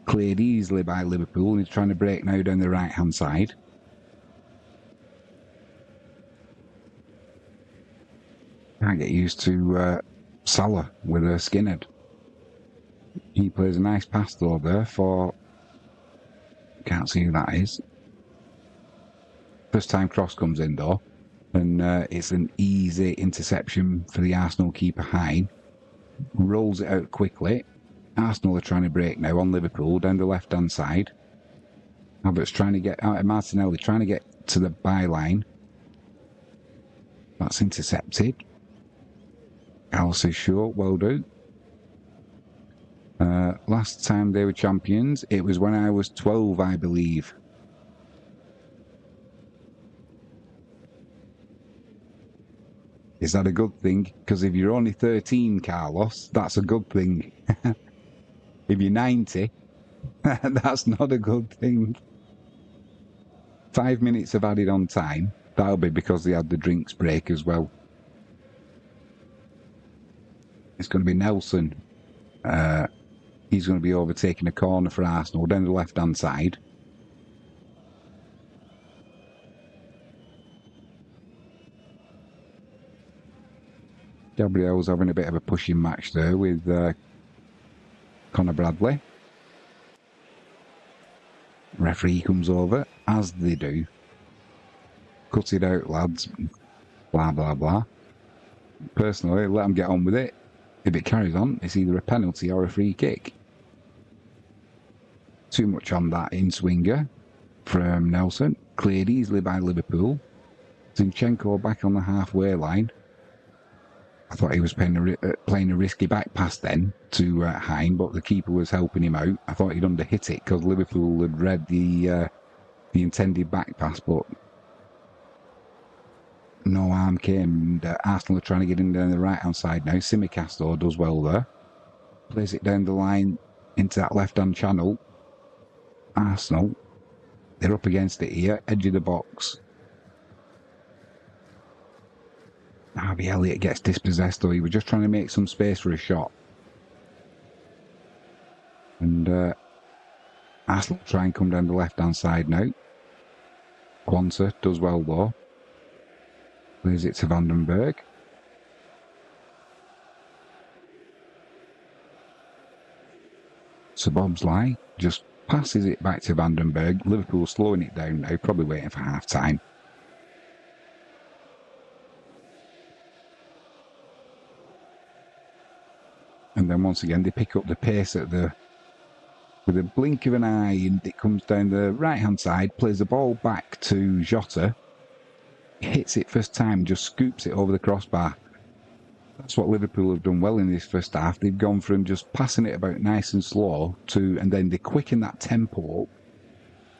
Cleared easily by Liverpool, and he's trying to break now down the right-hand side. Can't get used to Salah with a skinhead. He plays a nice pass though there for... Can't see who that is. First time cross comes in though, and it's an easy interception for the Arsenal keeper Hine. Rolls it out quickly. Arsenal are trying to break now on Liverpool down the left hand side. Havertz trying to get out, Martinelli trying to get to the byline. That's intercepted. Alice is short, well done. Last time they were champions, it was when I was 12, I believe. Is that a good thing? Because if you're only 13, Carlos, that's a good thing. If you're 90, that's not a good thing. 5 minutes of added on time. That'll be because they had the drinks break as well. It's going to be Nelson. He's going to be overtaking a corner for Arsenal down the left-hand side. Gabriel's having a bit of a pushing match there with Conor Bradley. Referee comes over, as they do. Cut it out, lads. Blah, blah, blah. Personally, let them get on with it. If it carries on, it's either a penalty or a free kick. Too much on that in-swinger from Nelson. Cleared easily by Liverpool. Zinchenko back on the halfway line. I thought he was playing a risky back pass then to Hine, but the keeper was helping him out. I thought he'd underhit it because Liverpool had read the intended back pass, but no harm came. And Arsenal are trying to get in down the right-hand side now. Simicast, though, does well there. Plays it down the line into that left-hand channel. Arsenal, they're up against it here, edge of the box. Harvey Elliott gets dispossessed though. He was just trying to make some space for a shot. And Arsenal try and come down the left-hand side now. Quansah does well though. Plays it to Vandenberg. So Bobsley just passes it back to Vandenberg. Liverpool slowing it down now, probably waiting for half-time. And then once again, they pick up the pace with a blink of an eye, and it comes down the right-hand side, plays the ball back to Jota, hits it first time, just scoops it over the crossbar. That's what Liverpool have done well in this first half. They've gone from just passing it about nice and slow and then they quicken that tempo up,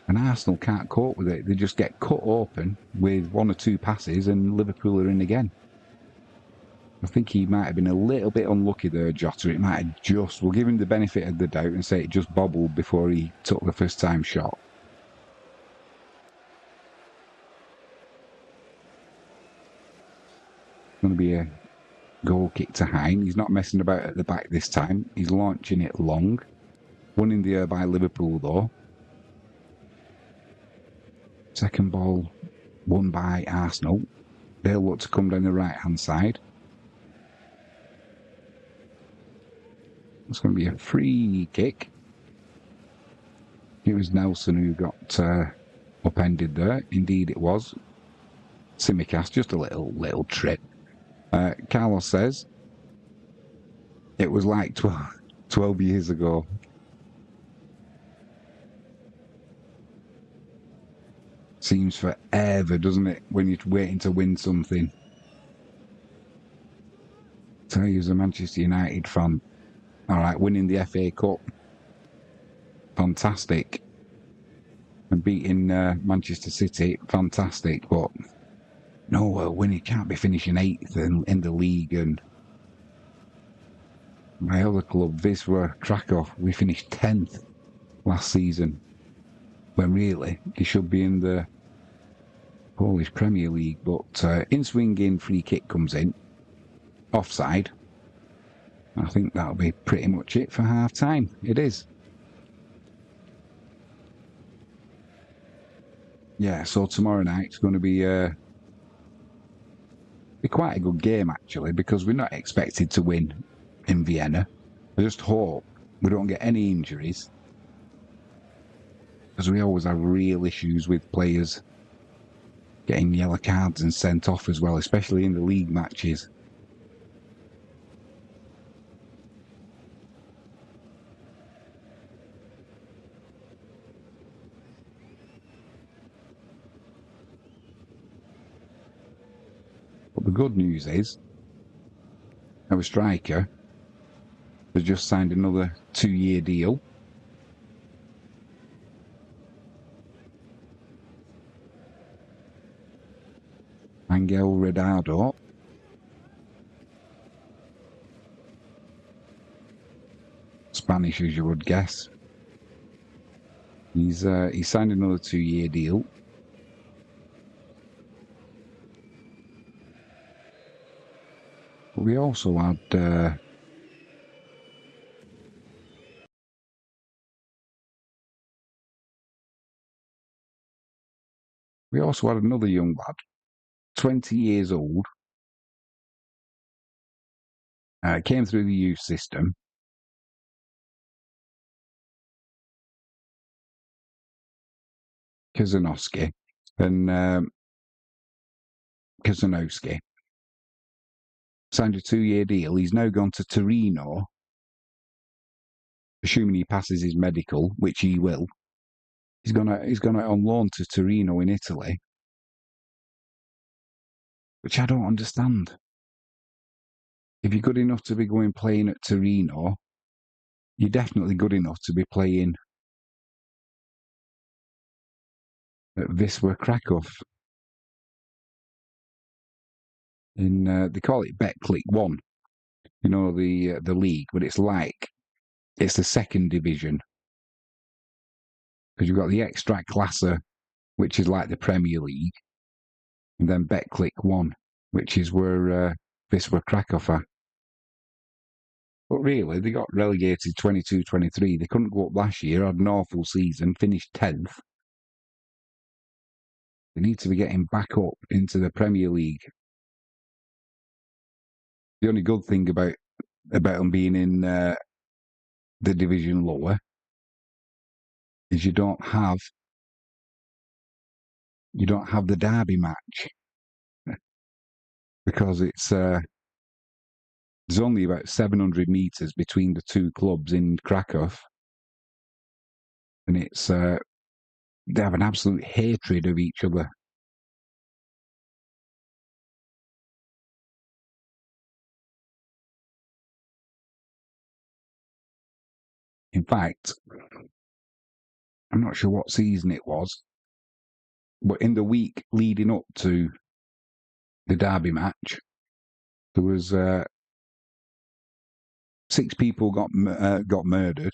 and Arsenal can't cope with it. They just get cut open with one or two passes, and Liverpool are in again. I think he might have been a little bit unlucky there, Jota. It might have just... We'll give him the benefit of the doubt and say it just bobbled before he took the first-time shot. Going to be a goal kick to Hine. He's not messing about at the back this time. He's launching it long. Won in the air by Liverpool, though. Second ball won by Arsenal. They'll look to come down the right-hand side. It's going to be a free kick. It was Nelson who got upended there. Indeed it was. Simicast, just a little trip. Carlos says It was like 12 years ago. Seems forever, doesn't it, when you're waiting to win something? Tell you as a Manchester United fan, all right, winning the FA Cup, fantastic. And beating Manchester City, fantastic. But no, winning can't be finishing eighth in the league. And my other club, Wisła Krakow, we finished 10th last season. When really, they should be in the Polish Premier League. But in swinging free kick comes in, offside. I think that'll be pretty much it for half time. It is. Yeah, so tomorrow night's going to be quite a good game actually, because we're not expected to win in Vienna. I just hope we don't get any injuries, because we always have real issues with players getting yellow cards and sent off as well, especially in the league matches. But the good news is, our striker has just signed another 2-year deal. Angel Redado. Spanish, as you would guess. He's signed another 2-year deal. But we also had another young lad, 20 years old, came through the youth system. Kazanowski and Kazanowski signed a 2-year deal. He's now gone to Torino, assuming he passes his medical, which he will. He's gone out on loan to Torino in Italy, which I don't understand. If you're good enough to be going playing at Torino, you're definitely good enough to be playing at Wisła Krakow. They call it Betclic 1, you know, the league, but it's the second division, because you've got the Ekstraklasa, which is like the Premier League, and then Betclic 1, which is where Wisła Krakow are. But really, they got relegated 22-23. They couldn't go up last year, had an awful season, finished 10th. They need to be getting back up into the Premier League. The only good thing about them being in the division lower is you don't have the derby match, because it's there's only about 700 meters between the two clubs in Krakow, and it's they have an absolute hatred of each other. In fact, I'm not sure what season it was, but in the week leading up to the derby match, there was 6 people got murdered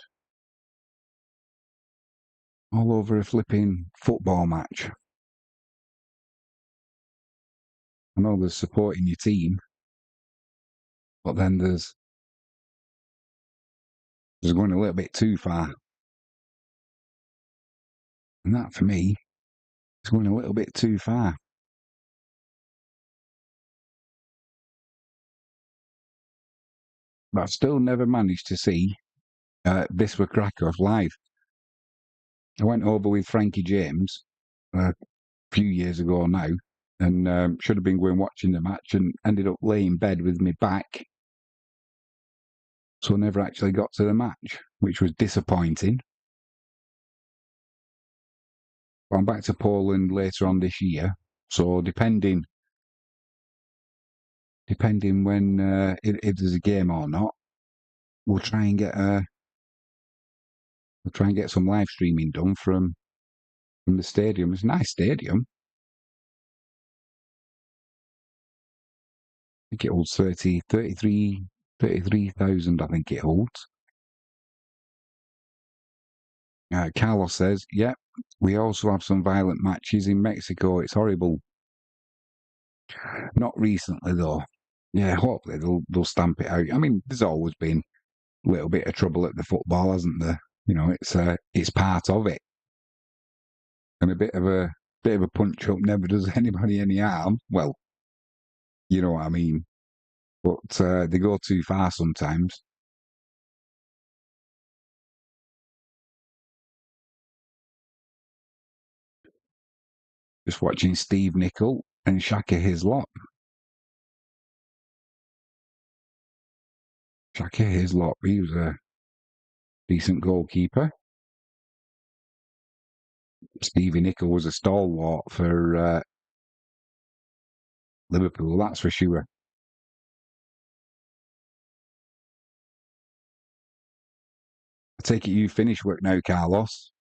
all over a flipping football match. I know there's supporting your team, but then there's going a little bit too far, and that for me is going a little bit too far. But I've still never managed to see Wisła Krakow live. I went over with Frankie James a few years ago now, and should have been going watching the match, and ended up laying in bed with my back so never actually got to the match, which was disappointing. But I'm back to Poland later on this year, so depending when if there's a game or not, we'll try and get some live streaming done from the stadium. It's a nice stadium. I think it holds 33,000, I think it holds. Carlos says, yeah, we also have some violent matches in Mexico. It's horrible. Not recently, though. Yeah, hopefully they'll stamp it out. I mean, there's always been a little bit of trouble at the football, hasn't there? You know, it's part of it. And a bit of a punch up never does anybody any harm. Well, you know what I mean. But they go too far sometimes. Just watching Steve Nicol and Shaka Hislop. Shaka Hislop, he was a decent goalkeeper. Stevie Nicol was a stalwart for Liverpool, that's for sure. I take it you finished work now, Carlos.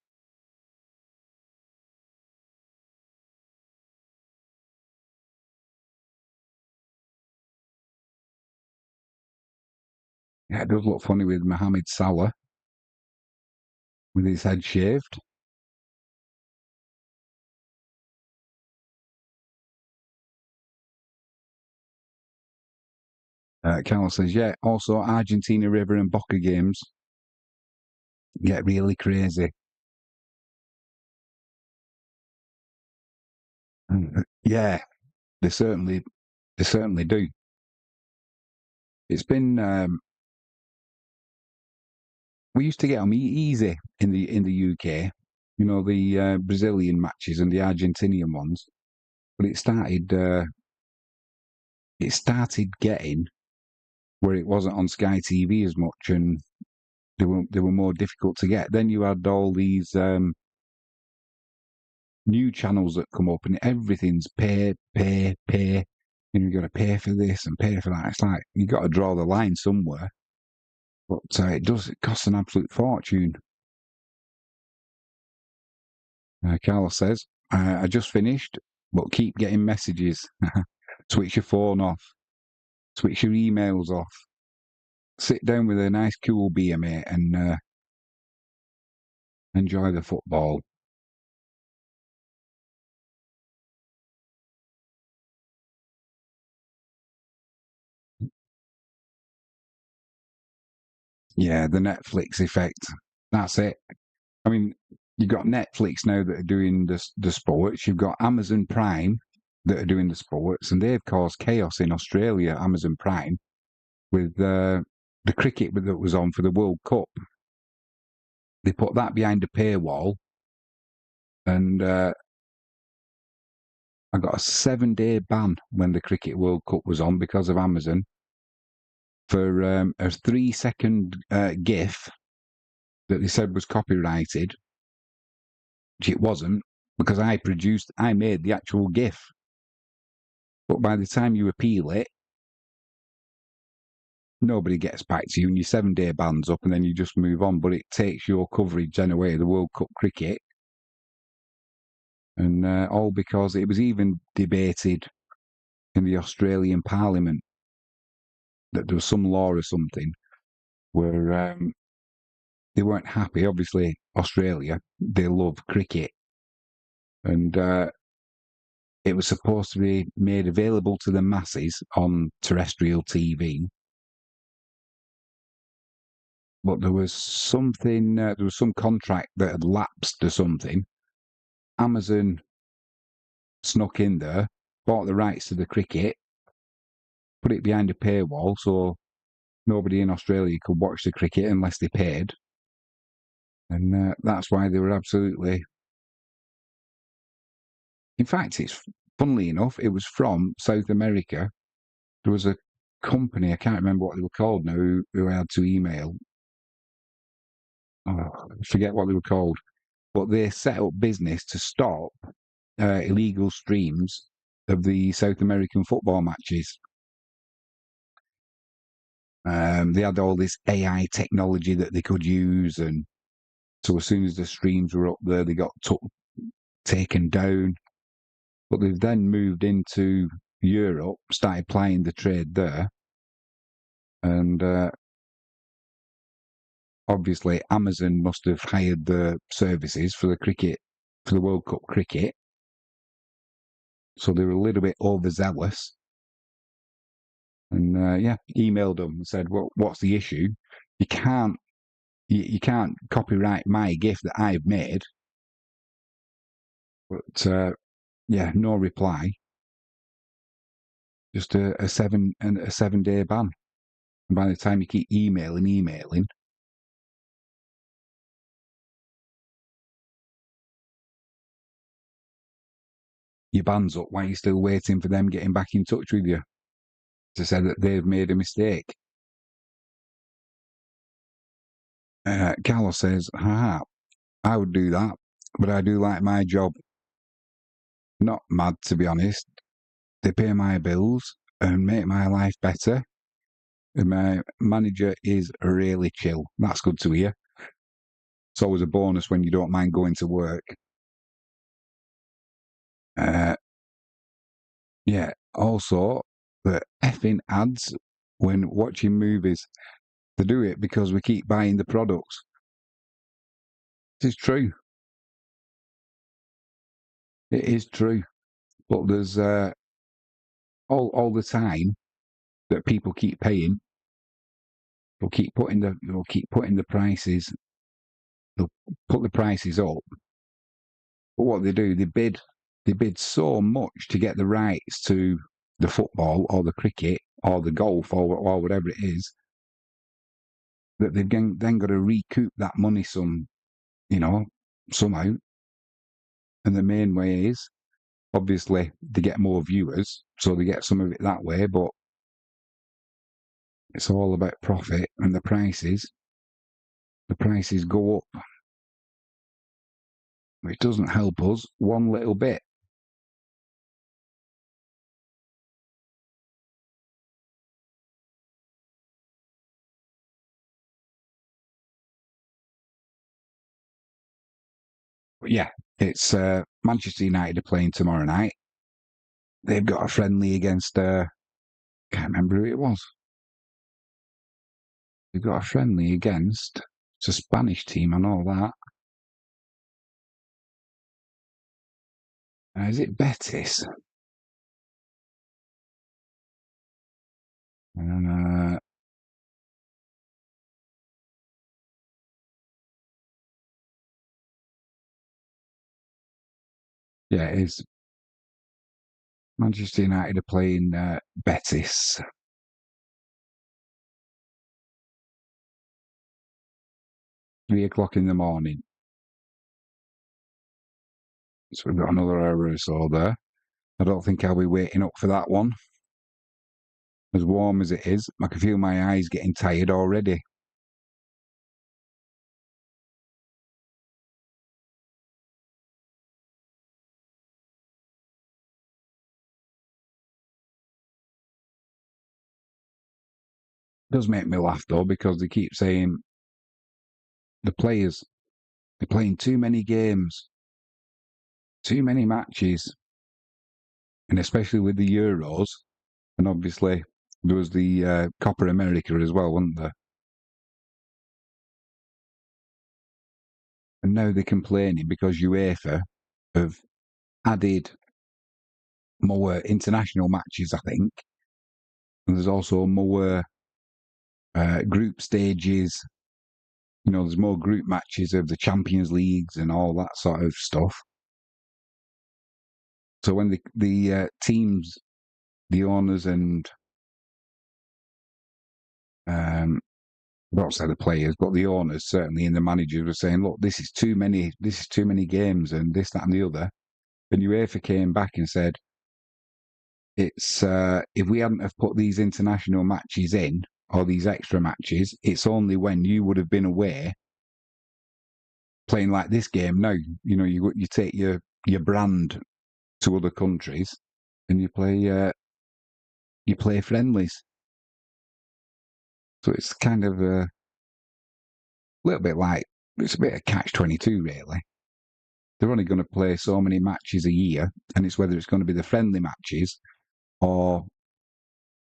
Yeah, it does look funny with Mohamed Salah with his head shaved. Carlos says, yeah, also Argentina River and Boca games get really crazy. Yeah, they certainly do. It's been we used to get them easy in the UK. You know the Brazilian matches and the Argentinian ones, but it started getting where it wasn't on Sky TV as much, and they were more difficult to get. Then you had all these new channels that come up, and everything's pay. And you've got to pay for this and pay for that. It's like you've got to draw the line somewhere. But it costs an absolute fortune. Carlos says, I just finished, but keep getting messages. Switch your phone off. Switch your emails off. Sit down with a nice cool beer, mate, and enjoy the football. Yeah, the Netflix effect. That's it. I mean, you've got Netflix now that are doing the sports. You've got Amazon Prime that are doing the sports, and they've caused chaos in Australia. Amazon Prime with the cricket that was on for the World Cup. They put that behind a paywall, and I got a 7-day ban when the Cricket World Cup was on because of Amazon for a 3-second GIF that they said was copyrighted, which it wasn't because I made the actual GIF. But by the time you appeal it, nobody gets back to you and your 7-day ban's up and then you just move on. But it takes your coverage anyway of the World Cup cricket. And all because it was even debated in the Australian Parliament that there was some law or something where they weren't happy. Obviously, Australia, they love cricket. And it was supposed to be made available to the masses on terrestrial TV. But there was there was some contract that had lapsed or something. Amazon snuck in there, bought the rights to the cricket, put it behind a paywall so nobody in Australia could watch the cricket unless they paid. And that's why they were absolutely. In fact, it's funnily enough, it was from South America. There was a company, I can't remember what they were called now, who I had to email. Oh, I forget what they were called, but they set up business to stop illegal streams of the South American football matches. They had all this AI technology that they could use, and so as soon as the streams were up there, they got taken down. But they've then moved into Europe, started plying the trade there, and obviously Amazon must have hired the services for the cricket, for the World Cup cricket. So they were a little bit overzealous. And emailed them and said, "Well, what's the issue? You can't you can't copyright my GIF that I've made." But no reply. Just a 7 day ban. And by the time you keep emailing, your ban's up. Why are you still waiting for them getting back in touch with you to say that they've made a mistake? Carlos says, "Ha, I would do that, but I do like my job. Not mad, to be honest. They pay my bills and make my life better. And my manager is really chill." That's good to hear. It's always a bonus when you don't mind going to work. Also, the effing ads when watching movies, they do it because we keep buying the products. It is true. It is true. But there's all the time that people keep paying, they'll keep putting the prices, they'll put the prices up. But what they do, they bid so much to get the rights to the football or the cricket or the golf or whatever it is, that they've then got to recoup that money somehow. And the main way is obviously they get more viewers, so they get some of it that way, but it's all about profit, and the prices go up, which doesn't help us one little bit. But yeah, it's Manchester United are playing tomorrow night. They've got a friendly against can't remember who it was. They've got a friendly against it's a Spanish team and all that. Is it Betis? Uh, yeah, it is. Manchester United are playing Betis. 3 o'clock in the morning. So we've got another hour or so there. I don't think I'll be waiting up for that one. As warm as it is, I can feel my eyes getting tired already. It does make me laugh though, because they keep saying the players, they're playing too many games, too many matches, and especially with the Euros, and obviously there was the Copa America as well, wasn't there? And now they're complaining because UEFA have added more international matches, I think, and there's also more group stages. There's more group matches of the Champions Leagues and all that sort of stuff. So when the teams, the owners, and I don't say the players, but the owners certainly and the managers were saying, "Look, this is too many. This is too many games, and this, that, and the other." And UEFA came back and said, It's if we hadn't have put these international matches in or these extra matches, it's only when you would have been away playing like this game now. You know, you take your brand to other countries and you play friendlies. So it's kind of a little bit like it's a bit of catch-22 really. They're only going to play so many matches a year, and it's whether it's going to be the friendly matches or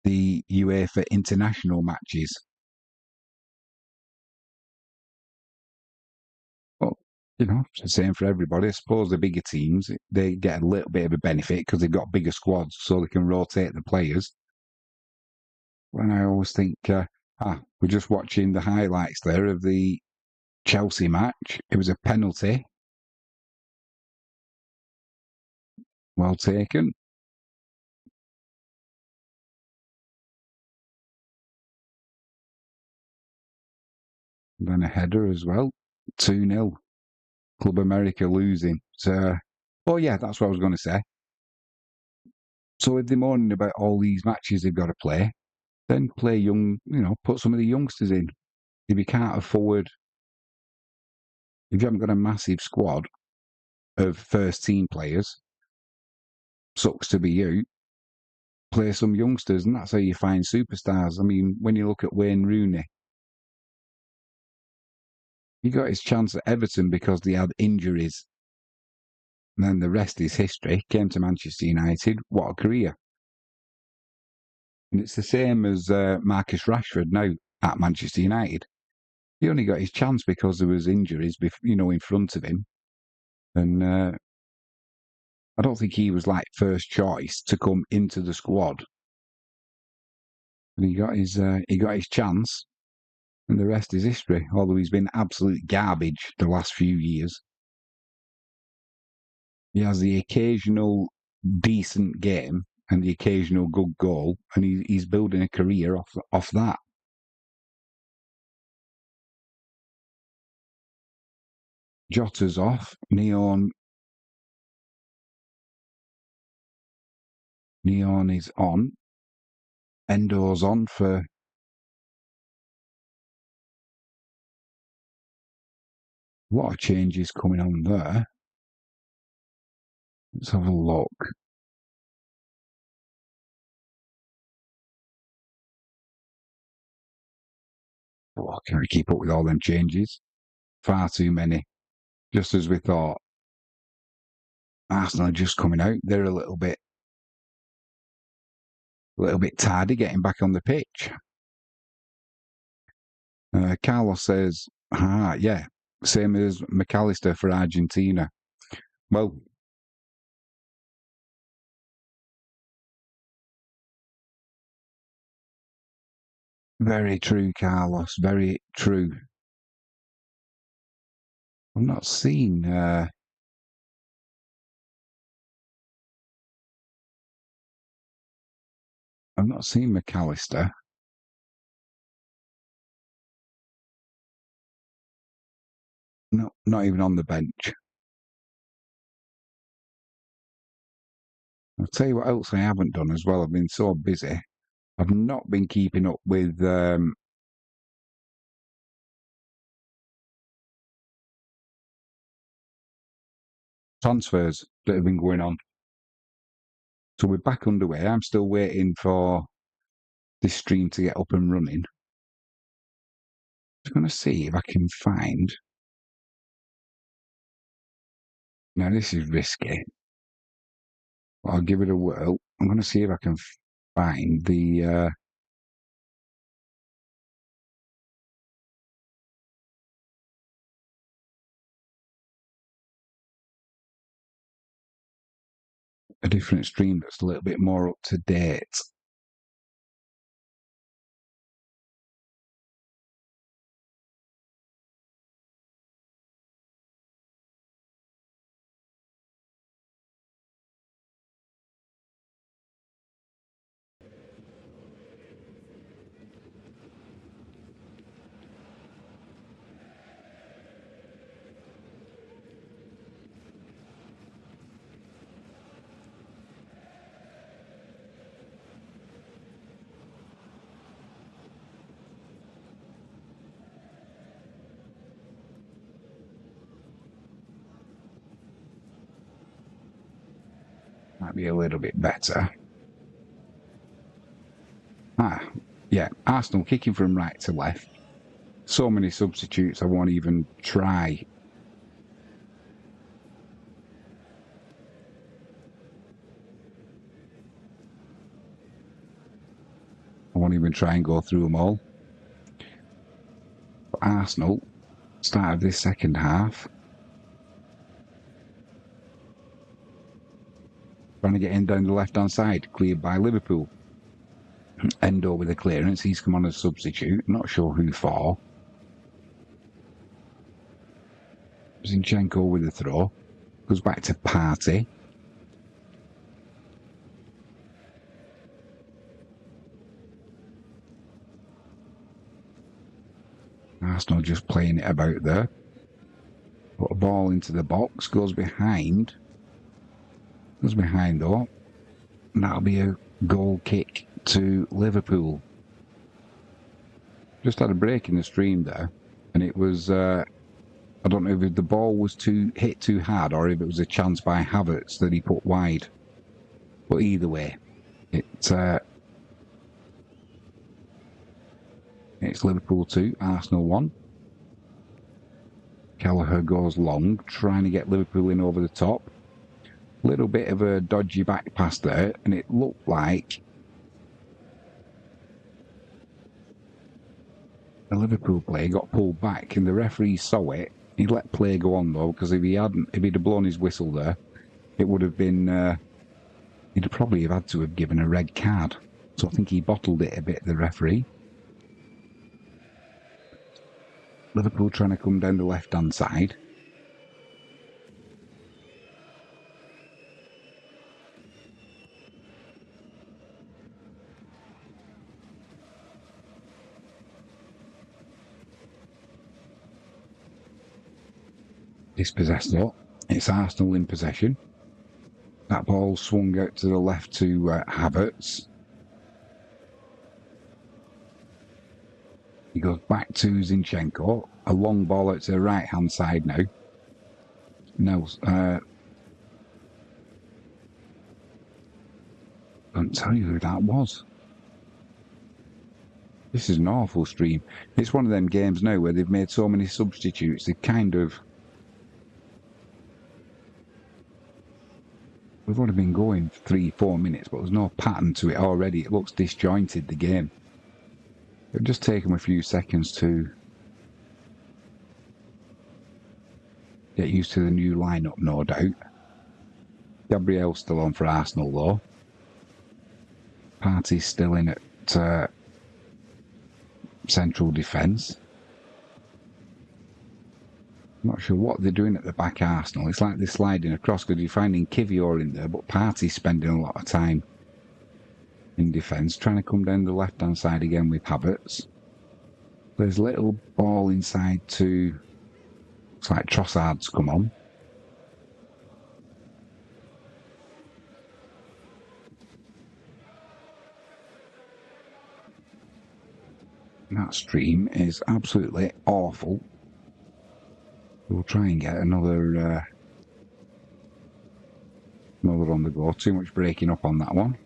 the UEFA international matches. But, you know, it's the same for everybody. I suppose the bigger teams, they get a little bit of a benefit because they've got bigger squads, so they can rotate the players. And I always think, we're just watching the highlights there of the Chelsea match. It was a penalty. Well taken. And then a header as well. 2-0. Club America losing. So, oh yeah, that's what I was going to say. So if they're moaning about all these matches they've got to play, then play young, put some of the youngsters in. If you can't afford, if you haven't got a massive squad of first team players, sucks to be you, play some youngsters, and that's how you find superstars. I mean, when you look at Wayne Rooney, he got his chance at Everton because they had injuries. And then the rest is history. Came to Manchester United. What a career. And it's the same as Marcus Rashford now at Manchester United. He only got his chance because there was injuries, in front of him. And I don't think he was like first choice to come into the squad. And he got his chance, and the rest is history. Although he's been absolute garbage the last few years, he has the occasional decent game and the occasional good goal, and he's building a career off that. Jota's off. Neon is on. Endo's on for a lot of changes coming on there. Let's have a look. Oh, I can't keep up with all them changes. Far too many. Just as we thought. Arsenal are just coming out. They're a little bit tardy getting back on the pitch. Carlos says, yeah, same as McAllister for Argentina. Well, very true, Carlos. Very true. I've not seen. I've not seen McAllister. No, not even on the bench. I'll tell you what else I haven't done as well. I've been so busy. I've not been keeping up with transfers that have been going on. So we're back underway. I'm still waiting for this stream to get up and running. I'm going to see if I can find. Now, this is risky. I'll give it a whirl. I'm going to see if I can find a different stream that's a little bit more up to date. Might be a little bit better. Yeah, Arsenal kicking from right to left. So many substitutes I won't even try. I won't even try and go through them all. But Arsenal started this second half trying to get in down the left-hand side, cleared by Liverpool. Endo with a clearance. He's come on as substitute. Not sure who for. Zinchenko with a throw. Goes back to Partey. Arsenal just playing it about there. Put a ball into the box. Goes behind. Goes behind though. And that'll be a goal kick to Liverpool. Just had a break in the stream there. And it was... I don't know if the ball was hit too hard or if it was a chance by Havertz that he put wide. But either way, it's Liverpool 2, Arsenal 1. Kelleher goes long, trying to get Liverpool in over the top. Little bit of a dodgy back pass there, and it looked like the Liverpool player got pulled back, and the referee saw it. He let play go on though, because if he'd have blown his whistle there, it would have been. He'd probably have had to have given a red card. So I think he bottled it a bit, the referee. Liverpool trying to come down the left-hand side. Dispossessed though. It's Arsenal in possession. That ball swung out to the left to Havertz. He goes back to Zinchenko. A long ball out to the right-hand side now. No, can't tell you who that was. This is an awful stream. It's one of them games now where they've made so many substitutes. They've kind of... We've only been going 3-4 minutes, but there's no pattern to it already. It looks disjointed, the game. It'll just take them a few seconds to get used to the new lineup, no doubt. Gabriel's still on for Arsenal, though. Partey's still in at central defence. Not sure what they're doing at the back, Arsenal. It's like they're sliding across because you're finding Kivior in there, but Partey's spending a lot of time in defence, trying to come down the left-hand side again with Havertz. There's a little ball inside to... Looks like Trossard's come on. That stream is absolutely awful. We'll try and get another on the go. Too much breaking up on that one.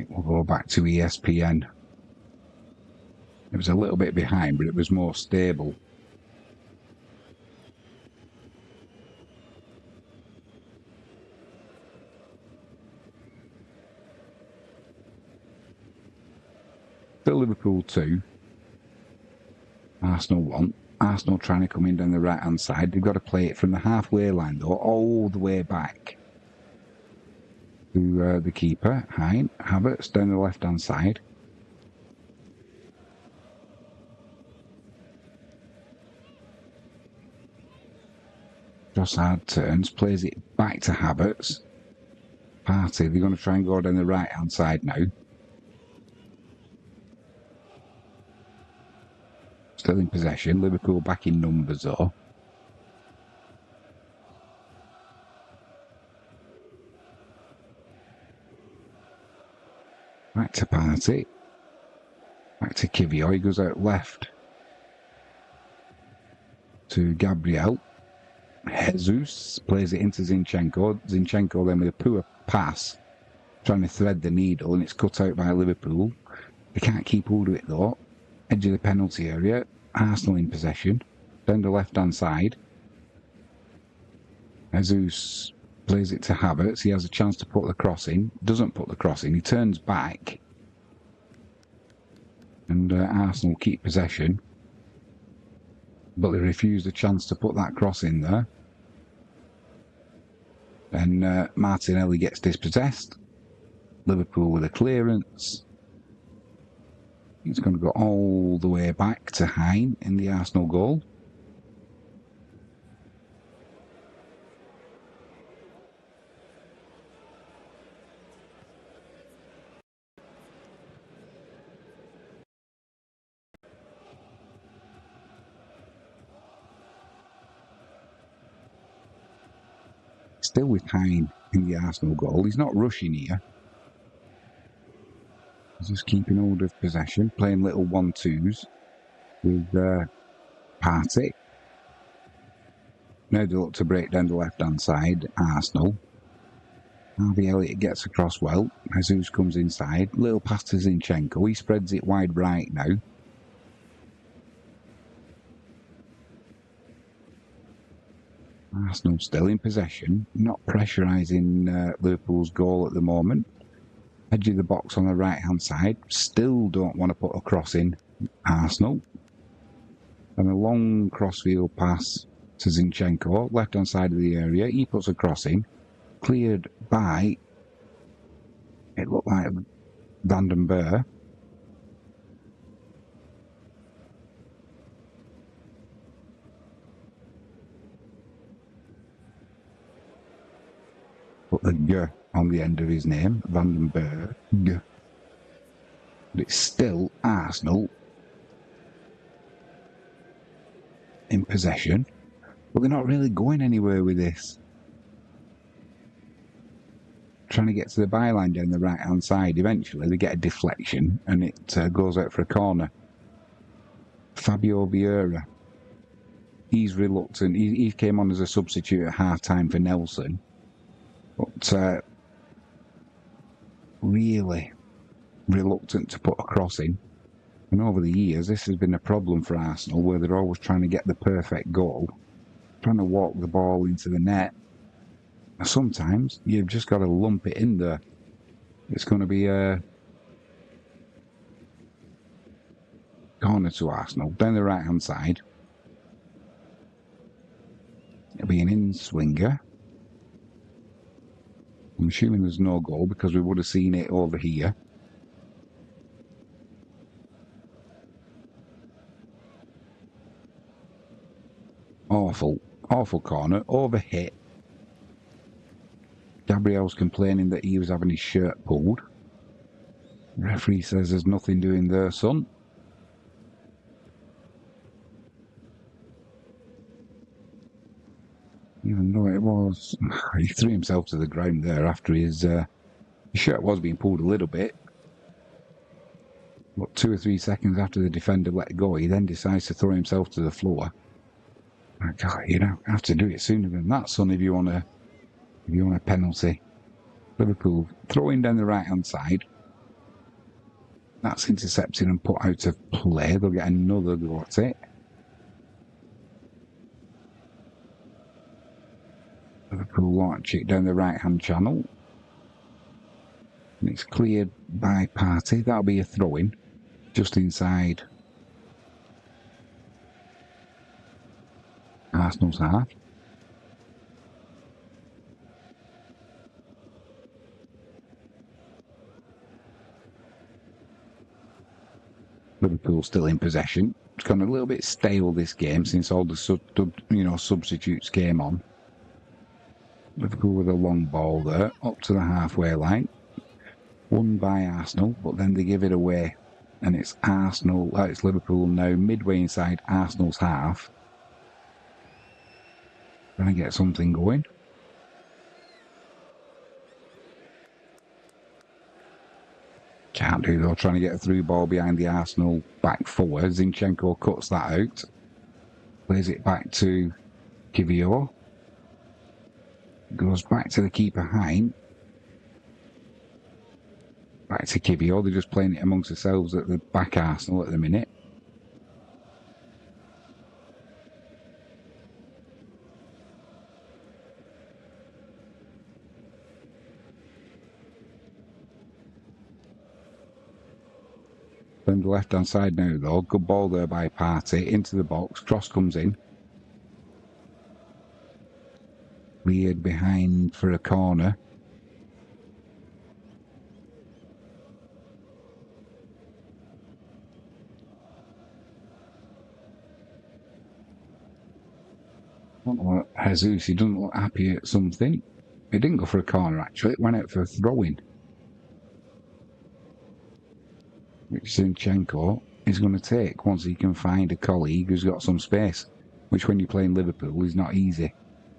We'll go back to ESPN. It was a little bit behind, but it was more stable. Still Liverpool 2. Arsenal 1. Arsenal trying to come in down the right-hand side. They've got to play it from the halfway line, though, all the way back to the keeper, Hein. Havertz down the left-hand side. Trossard turns, plays it back to Havertz. Partey, they're going to try and go down the right-hand side now. Still in possession. Liverpool back in numbers, though. Back to Partey. Back to Kivio. He goes out left to Gabriel. Jesus plays it into Zinchenko. Zinchenko then with a poor pass, trying to thread the needle, and it's cut out by Liverpool. They can't keep hold of it, though. Edge of the penalty area. Arsenal in possession. Down the left-hand side. Jesus plays it to Havertz. He has a chance to put the cross in. Doesn't put the cross in. He turns back. And Arsenal keep possession. But they refuse the chance to put that cross in there. Then Martinelli gets dispossessed. Liverpool with a clearance. It's going to go all the way back to Hein in the Arsenal goal. Still with Hein in the Arsenal goal. He's not rushing here. He's just keeping hold of possession, playing little 1-2s with Partey. Now they look to break down the left-hand side, Arsenal. Harvey Elliott gets across well. Jesus comes inside. Little pass to Zinchenko. He spreads it wide right now. Arsenal still in possession, not pressurising Liverpool's goal at the moment. Edge of the box on the right-hand side. Still don't want to put a cross in, Arsenal. And a long crossfield pass to Zinchenko, left-hand side of the area. He puts a cross in. Cleared by, it looked like Van den Berg. Put the G on the end of his name, Van den Berg. But it's still Arsenal in possession. But they're not really going anywhere with this. Trying to get to the byline down the right-hand side. Eventually they get a deflection and it goes out for a corner. Fabio Vieira. He's reluctant. He came on as a substitute at half-time for Nelson. But really reluctant to put a cross in. And over the years, this has been a problem for Arsenal, where they're always trying to get the perfect goal, trying to walk the ball into the net. And sometimes you've just got to lump it in there. It's going to be a corner to Arsenal, down the right-hand side. It'll be an in-swinger. I'm assuming there's no goal because we would have seen it over here. Awful corner. Overhit. Gabriel's complaining that he was having his shirt pulled. The referee says there's nothing doing there, son. Even though it was... He threw himself to the ground there after his shirt was being pulled a little bit. But 2 or 3 seconds after the defender let go, he then decides to throw himself to the floor. God, you don't have to do it sooner than that, son, if you want a penalty. Liverpool throwing down the right-hand side. That's intercepted and put out of play. They'll get another go at it. Liverpool launch it down the right-hand channel. And it's cleared by Partey. That'll be a throw-in. Just inside Arsenal's half. Liverpool still in possession. It's gone a little bit stale this game since all the substitutes came on. Liverpool with a long ball there, up to the halfway line. Won by Arsenal, but then they give it away. And it's Arsenal, it's Liverpool now, midway inside Arsenal's half. Trying to get something going. Can't do though, trying to get a through ball behind the Arsenal back four. Zinchenko cuts that out. Plays it back to Kivior. Goes back to the keeper Hein. Back to Kivior. They're just playing it amongst themselves at the back Arsenal at the minute. Then the left-hand side now, though. Good ball there by Partey. Into the box. Cross comes in. Weird behind for a corner. Jesus, he doesn't look happy at something. He didn't go for a corner, actually. It went out for a throw-in. Which Zinchenko is going to take once he can find a colleague who's got some space. Which, when you're playing Liverpool, is not easy.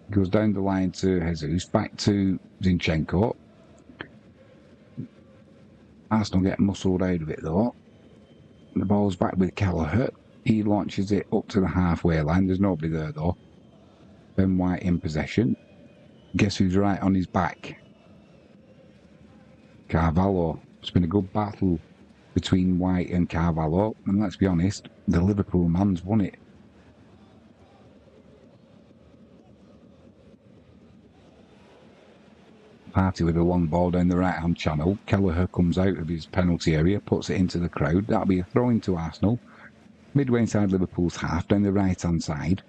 Goes down the line to Jesus, back to Zinchenko. Arsenal get muscled out of it, though. The ball's back with Kelleher. He launches it up to the halfway line. There's nobody there, though. Ben White in possession. Guess who's right on his back? Carvalho. It's been a good battle between White and Carvalho, and let's be honest, the Liverpool man's won it. Partey with a long ball down the right-hand channel. Kelleher comes out of his penalty area, puts it into the crowd. That'll be a throw into Arsenal. Midway inside Liverpool's half, down the right-hand side.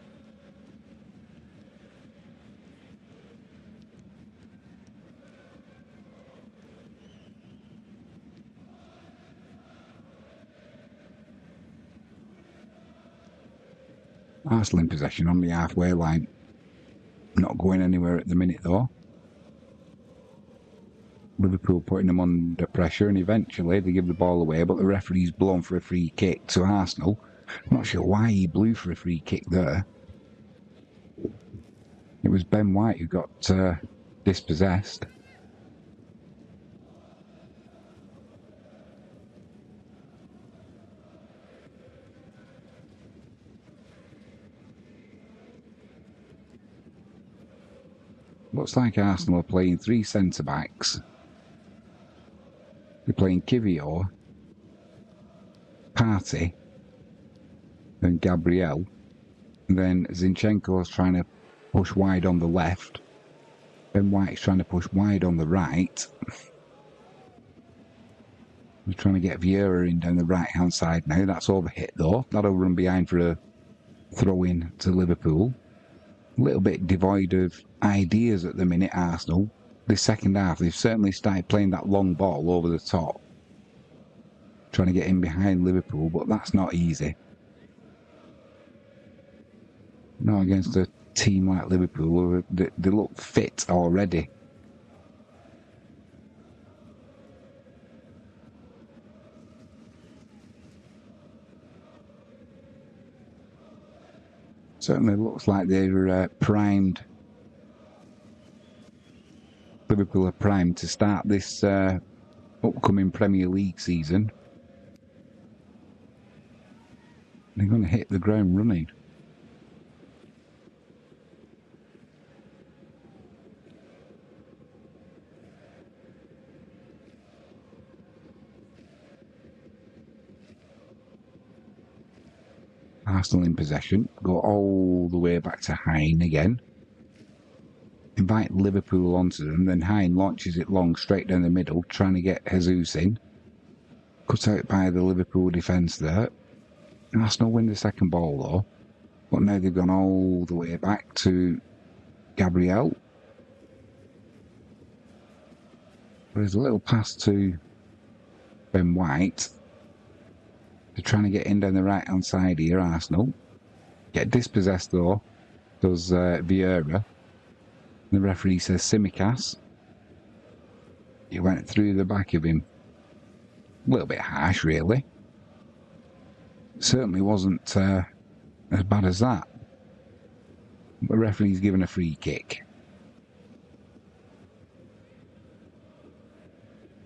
Arsenal in possession on the halfway line. Not going anywhere at the minute, though. Liverpool putting them under pressure, and eventually they give the ball away, but the referee's blown for a free kick to Arsenal. I'm not sure why he blew for a free kick there. It was Ben White who got dispossessed. Looks like Arsenal are playing three centre-backs. They're playing Kivior, Partey, and Gabriel. And then Zinchenko's trying to push wide on the left. Ben White's trying to push wide on the right. He's trying to get Vieira in down the right-hand side now. That's overhit, though. That'll run behind for a throw-in to Liverpool. A little bit devoid of ideas at the minute, Arsenal. This second half, they've certainly started playing that long ball over the top. Trying to get in behind Liverpool, but that's not easy. Not against a team like Liverpool. They look fit already. Certainly looks like they're primed. Liverpool are primed to start this upcoming Premier League season. They're going to hit the ground running. Arsenal in possession. Go all the way back to Hein again. Invite Liverpool onto them. Then Hein launches it long straight down the middle, trying to get Jesus in. Cut out by the Liverpool defence there. Arsenal win the second ball though. But now they've gone all the way back to Gabriel. There's a little pass to Ben White. They're trying to get in down the right-hand side here, Arsenal. Get dispossessed, though, does Vieira. The referee says Simicas. He went through the back of him. A little bit harsh, really. Certainly wasn't as bad as that. The referee's given a free kick.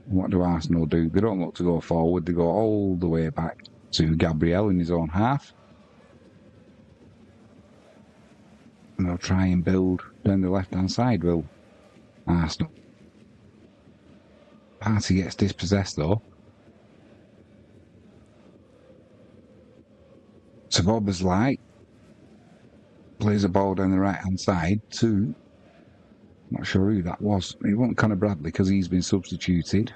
What do Arsenal do? They don't look to go forward. They go all the way back to Gabriel in his own half. And they'll try and build down the left-hand side, will Arsenal. Partey gets dispossessed, though. Sabobazlai plays a ball down the right-hand side to... Not sure who that was. It wasn't Conor Bradley because he's been substituted.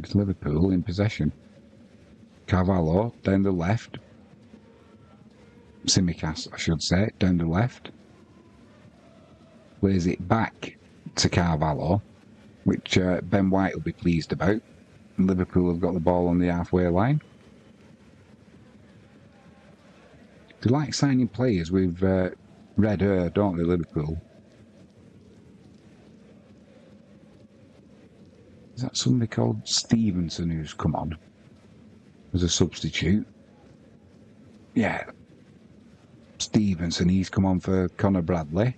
It's Liverpool in possession. Carvalho down the left. Simicas, I should say, down the left. Plays it back to Carvalho, which Ben White will be pleased about. And Liverpool have got the ball on the halfway line. They like signing players with red hair, don't they, Liverpool? Is that somebody called Stevenson who's come on as a substitute? Yeah. Stevenson, he's come on for Conor Bradley.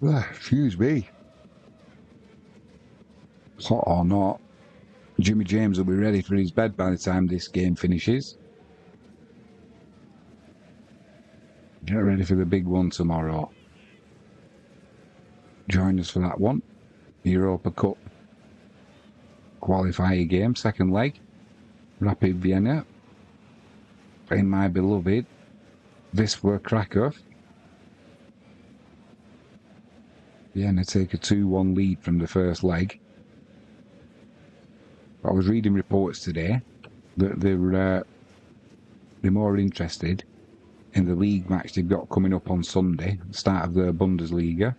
Excuse me. Hot or not, Jimmy James will be ready for his bed by the time this game finishes. Get ready for the big one tomorrow. Join us for that one. Europa Cup qualifier game, second leg. Rapid Vienna. In my beloved Wisła Krakow. Vienna take a 2-1 lead from the first leg. I was reading reports today that they're more interested in the league match they've got coming up on Sunday, the start of the Bundesliga.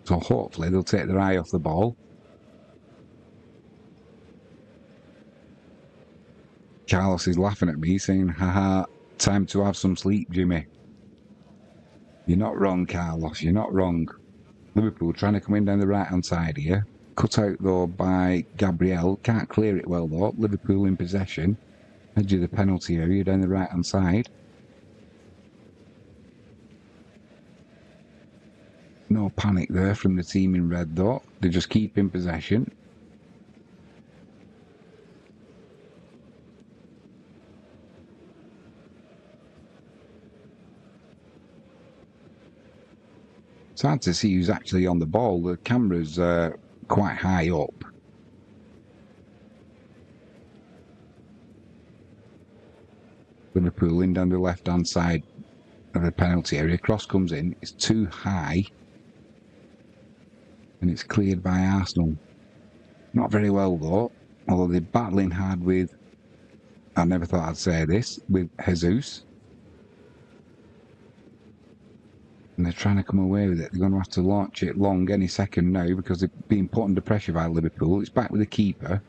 So hopefully they'll take their eye off the ball. Carlos is laughing at me, saying, haha, time to have some sleep, Jimmy. You're not wrong, Carlos, you're not wrong. Liverpool trying to come in down the right-hand side here. Cut out, though, by Gabriel. Can't clear it well, though. Liverpool in possession. Edge of the penalty area down the right-hand side. No panic there from the team in red, though. They just keep in possession. It's hard to see who's actually on the ball. The camera's quite high up. Liverpool in down the left-hand side of the penalty area. Cross comes in. It's too high. And it's cleared by Arsenal. Not very well, though. Although they're battling hard with... I never thought I'd say this. With Jesus. And they're trying to come away with it. They're going to have to launch it long any second now because they're being put under pressure by Liverpool. It's back with the keeper.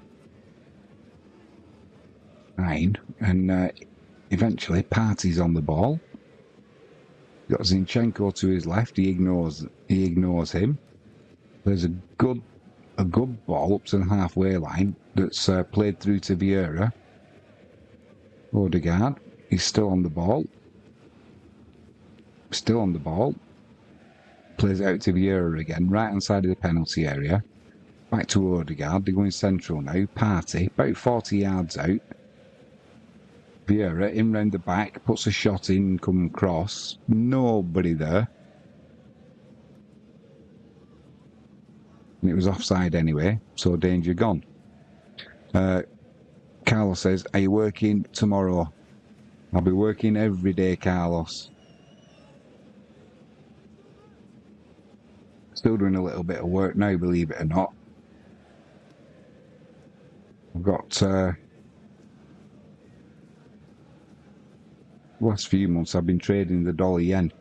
And eventually Partey's on the ball. Got Zinchenko to his left. He ignores him. There's a good ball up to the halfway line that's played through to Vieira. Odegaard. He's still on the ball. Still on the ball. Plays out to Vieira again. Right hand side of the penalty area. Back to Odegaard. They're going central now. Partey. About 40 yards out. Vieira in round the back. Puts a shot in. Come across. Nobody there. And it was offside anyway. So danger gone. Carlos says, are you working tomorrow? I'll be working every day, Carlos. Still doing a little bit of work now, believe it or not. I've got last few months I've been trading the dollar yen.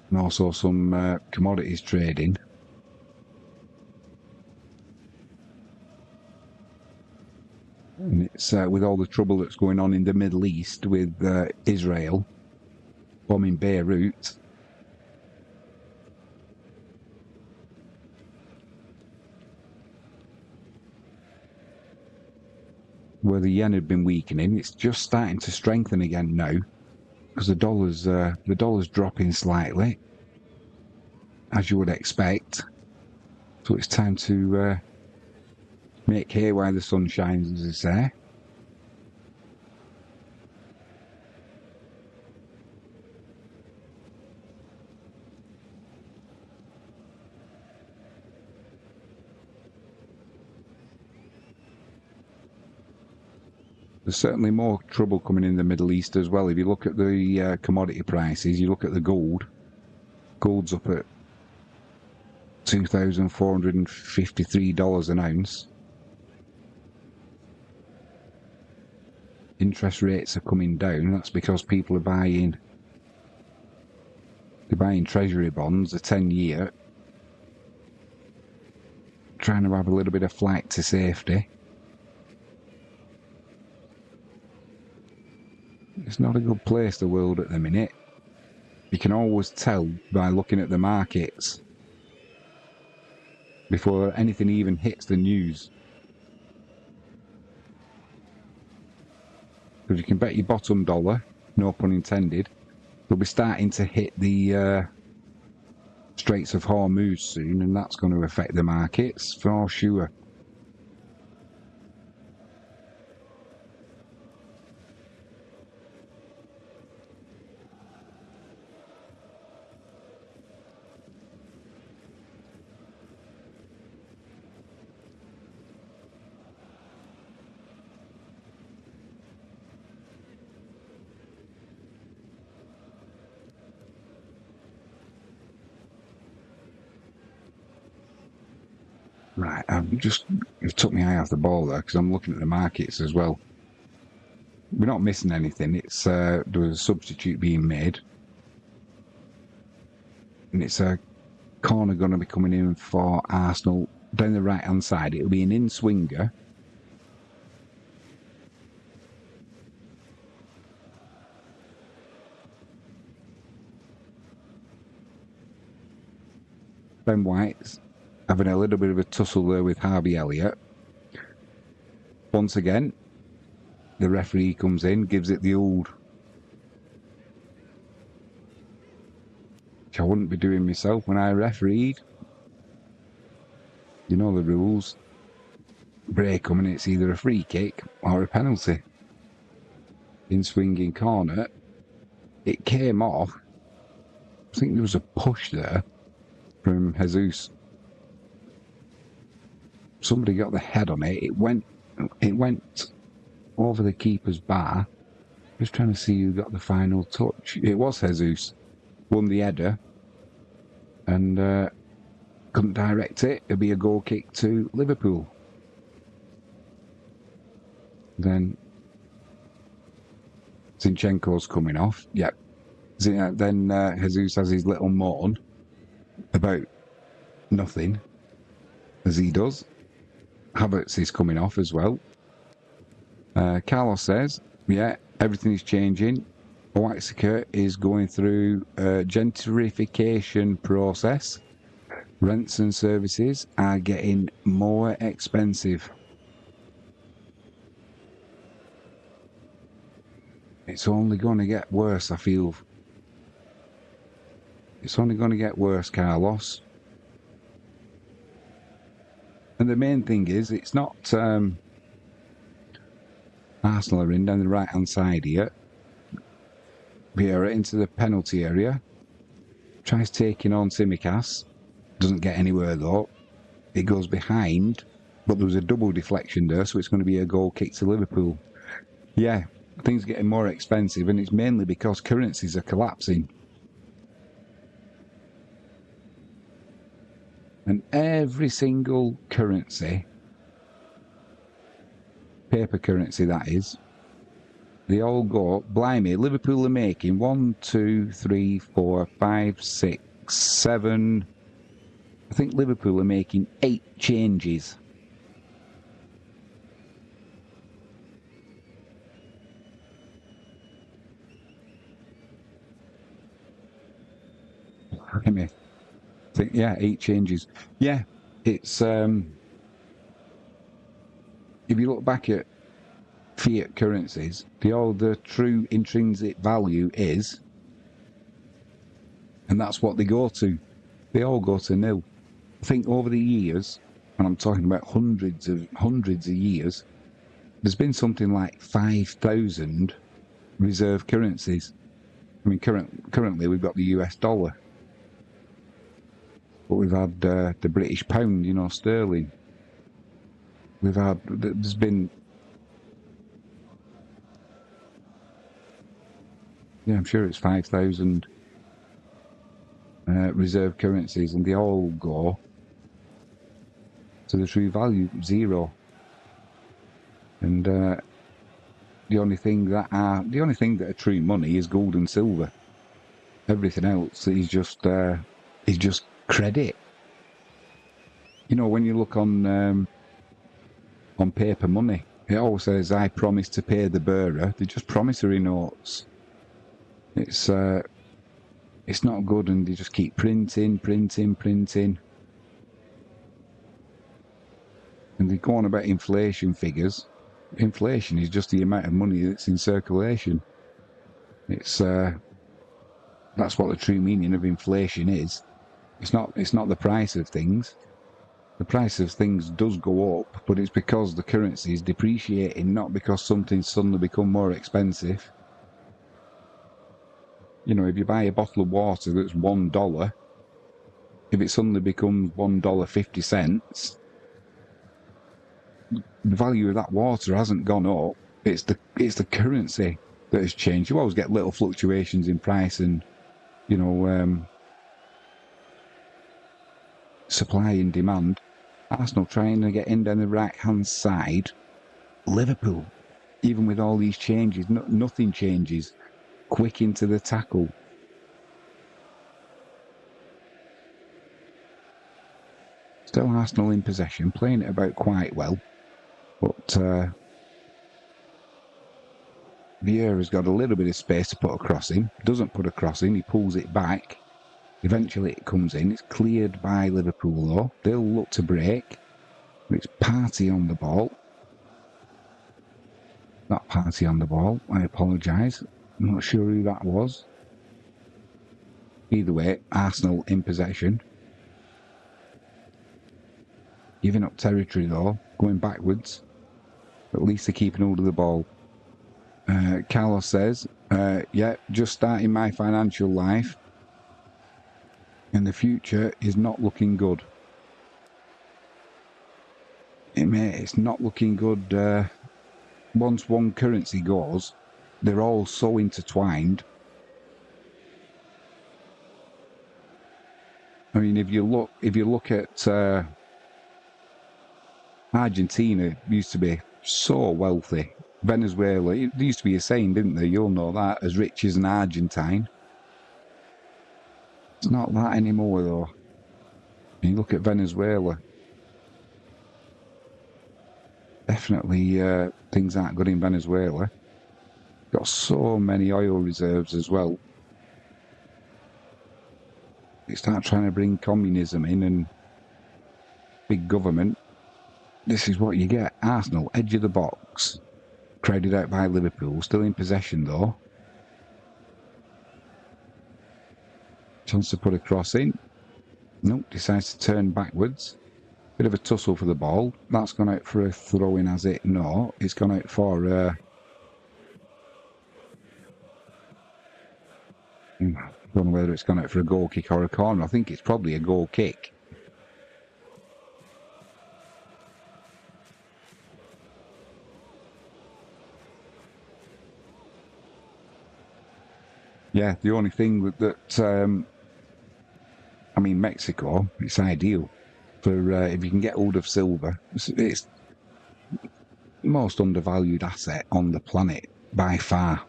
And also some commodities trading. And it's with all the trouble that's going on in the Middle East with Israel bombing Beirut. Where the yen had been weakening, it's just starting to strengthen again now because the dollar's dropping slightly, as you would expect. So it's time to make hay while the sun shines, as they say. There's certainly more trouble coming in the Middle East as well. If you look at the commodity prices, you look at the gold. Gold's up at $2,453 an ounce. Interest rates are coming down. That's because people are buying treasury bonds, a 10-year, trying to have a little bit of flight to safety. It's not a good place, the world, at the minute. You can always tell by looking at the markets before anything even hits the news. Because you can bet your bottom dollar, no pun intended, they'll be starting to hit the Straits of Hormuz soon, and that's going to affect the markets for sure. Right, you've took my eye off the ball there because I'm looking at the markets as well. We're not missing anything. It's there was a substitute being made, and it's a corner going to be coming in for Arsenal down the right hand side. It'll be an in-swinger. Ben White's having a little bit of a tussle there with Harvey Elliott. Once again, the referee comes in, gives it the old, which I wouldn't be doing myself when I refereed. You know the rules. Break them and it's either a free kick or a penalty. In swinging corner, it came off. I think there was a push there from Jesus. Somebody got the head on it. It went over the keeper's bar. Just trying to see who got the final touch. It was Jesus. Won the header and couldn't direct it. It'd be a goal kick to Liverpool. Then Zinchenko's coming off. Yep. Then Jesus has his little moan about nothing, as he does. Havertz is coming off as well. Carlos says, yeah, everything is changing. Oaxaca is going through a gentrification process. Rents and services are getting more expensive. It's only going to get worse, I feel. It's only going to get worse, Carlos. And the main thing is, it's not Arsenal are in down the right-hand side here. Vieira into the penalty area. Tries taking on Tsimikas. Doesn't get anywhere though. It goes behind, but there was a double deflection there, so it's going to be a goal kick to Liverpool. Yeah, things are getting more expensive, and it's mainly because currencies are collapsing. And every single currency, paper currency that is, They all go, blimey, Liverpool are making 1, 2, 3, 4, 5, 6, 7. I think Liverpool are making 8 changes. I think, yeah, 8 changes. Yeah, it's, if you look back at fiat currencies, the true intrinsic value is, and that's what they go to. They all go to nil. I think over the years, and I'm talking about hundreds of years, there's been something like 5,000 reserve currencies. I mean, currently we've got the US dollar, but we've had the British pound, sterling. There's been, yeah, I'm sure it's 5,000 reserve currencies, and they all go to the true value, zero. And the only thing that are true money is gold and silver. Everything else is just credit. When you look on paper money, it always says, "I promise to pay the bearer." They're just promissory notes. It's not good, and they just keep printing. And they go on about inflation figures. Inflation is just the amount of money that's in circulation. It's that's what the true meaning of inflation is. It's not the price of things. The price of things does go up, but it's because the currency is depreciating, not because something's suddenly become more expensive. If you buy a bottle of water that's $1, if it suddenly becomes $1.50, the value of that water hasn't gone up. It's the currency that has changed. You always get little fluctuations in price and, supply and demand. Arsenal trying to get in down the right-hand side. Liverpool, even with all these changes, nothing changes. Quick into the tackle. Still Arsenal in possession, playing it about quite well. But Vieira's got a little bit of space to put a cross in. Doesn't put a cross in, he pulls it back. Eventually it comes in. It's cleared by Liverpool though. They'll look to break. It's Partey on the ball. Not Partey on the ball. I apologise. I'm not sure who that was. Either way, Arsenal in possession. Giving up territory though. Going backwards. At least they're keeping hold of the ball. Carlos says, yeah, just starting my financial life. And the future is not looking good. It's not looking good. Once one currency goes, they're all so intertwined. I mean, if you look at Argentina, used to be so wealthy. Venezuela, it used to be a saying, didn't they? You'll know that, as rich as an Argentine. It's not that anymore, though. You look at Venezuela. Definitely, things aren't good in Venezuela. Got so many oil reserves as well. They start trying to bring communism in and big government. This is what you get. Arsenal, edge of the box. Crowded out by Liverpool. Still in possession, though. Chance to put a cross in. Nope, decides to turn backwards. Bit of a tussle for the ball. That's gone out for a throw-in, has it? No, it's gone out for I don't know whether it's gone out for a goal kick or a corner. I think it's probably a goal kick. Yeah, the only thing that I mean, Mexico, it's ideal for if you can get hold of silver. It's the most undervalued asset on the planet. by far.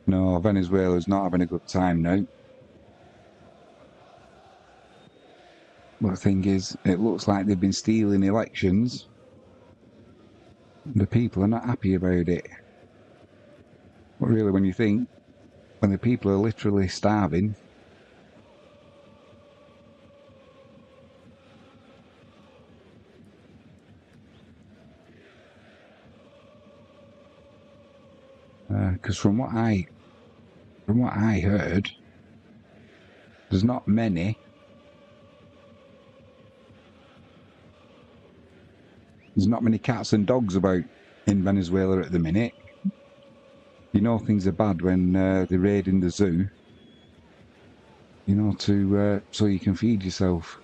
No, Venezuela's not having a good time now. But the thing is, it looks like they've been stealing elections. The people are not happy about it. But really, when you think, when the people are literally starving, because from what I heard, there's not many. There's not many cats and dogs about in Venezuela at the minute. You know things are bad when they're raiding the zoo. You know, so you can feed yourself.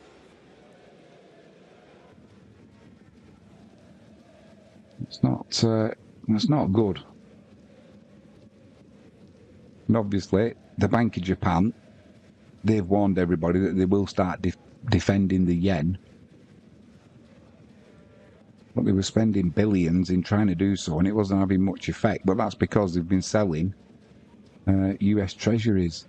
It's not good. And obviously, the Bank of Japan, they've warned everybody that they will start defending the yen. But they were spending billions in trying to do so, and it wasn't having much effect. But that's because they've been selling US treasuries.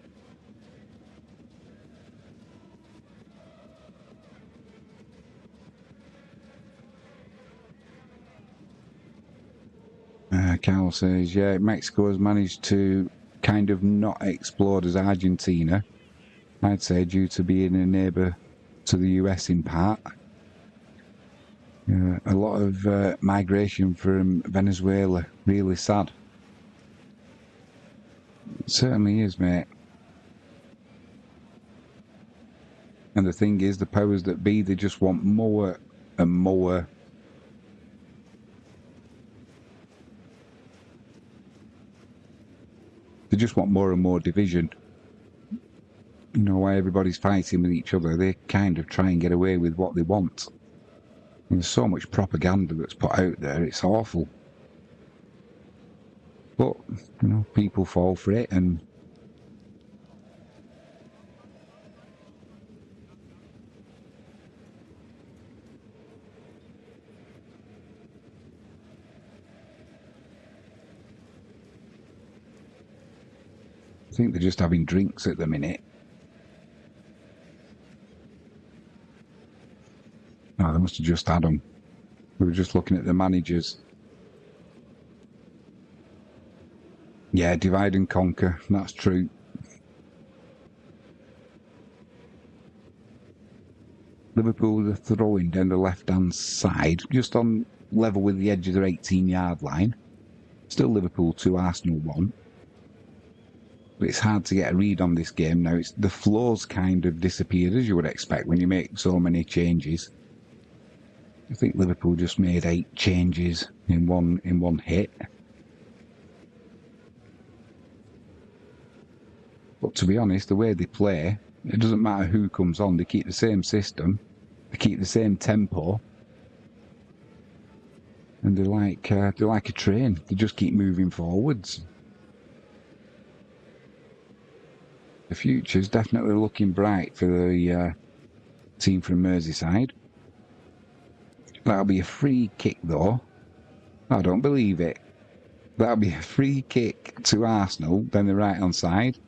Carl says, yeah, Mexico has managed to kind of not explode as Argentina, I'd say, due to being a neighbour to the US in part. A lot of migration from Venezuela, really sad. It certainly is, mate. And the thing is, the powers that be, they just want more and more. They just want more and more division. You know, why everybody's fighting with each other, they kind of try and get away with what they want. And there's so much propaganda that's put out there, it's awful. But, you know, people fall for it, and I think they're just having drinks at the minute. No, they must have just had them. We were just looking at the managers. Yeah, divide and conquer, that's true. Liverpool are throwing down the left-hand side, just on level with the edge of their 18-yard line. Still Liverpool 2, Arsenal 1. But it's hard to get a read on this game now. The flow's kind of disappeared, as you would expect when you make so many changes. I think Liverpool just made 8 changes in one hit. But to be honest, the way they play, it doesn't matter who comes on. They keep the same system, they keep the same tempo, and they're like a train. They just keep moving forwards. The future's definitely looking bright for the team from Merseyside. That'll be a free kick, though. I don't believe it. That'll be a free kick to Arsenal, down the right-hand side.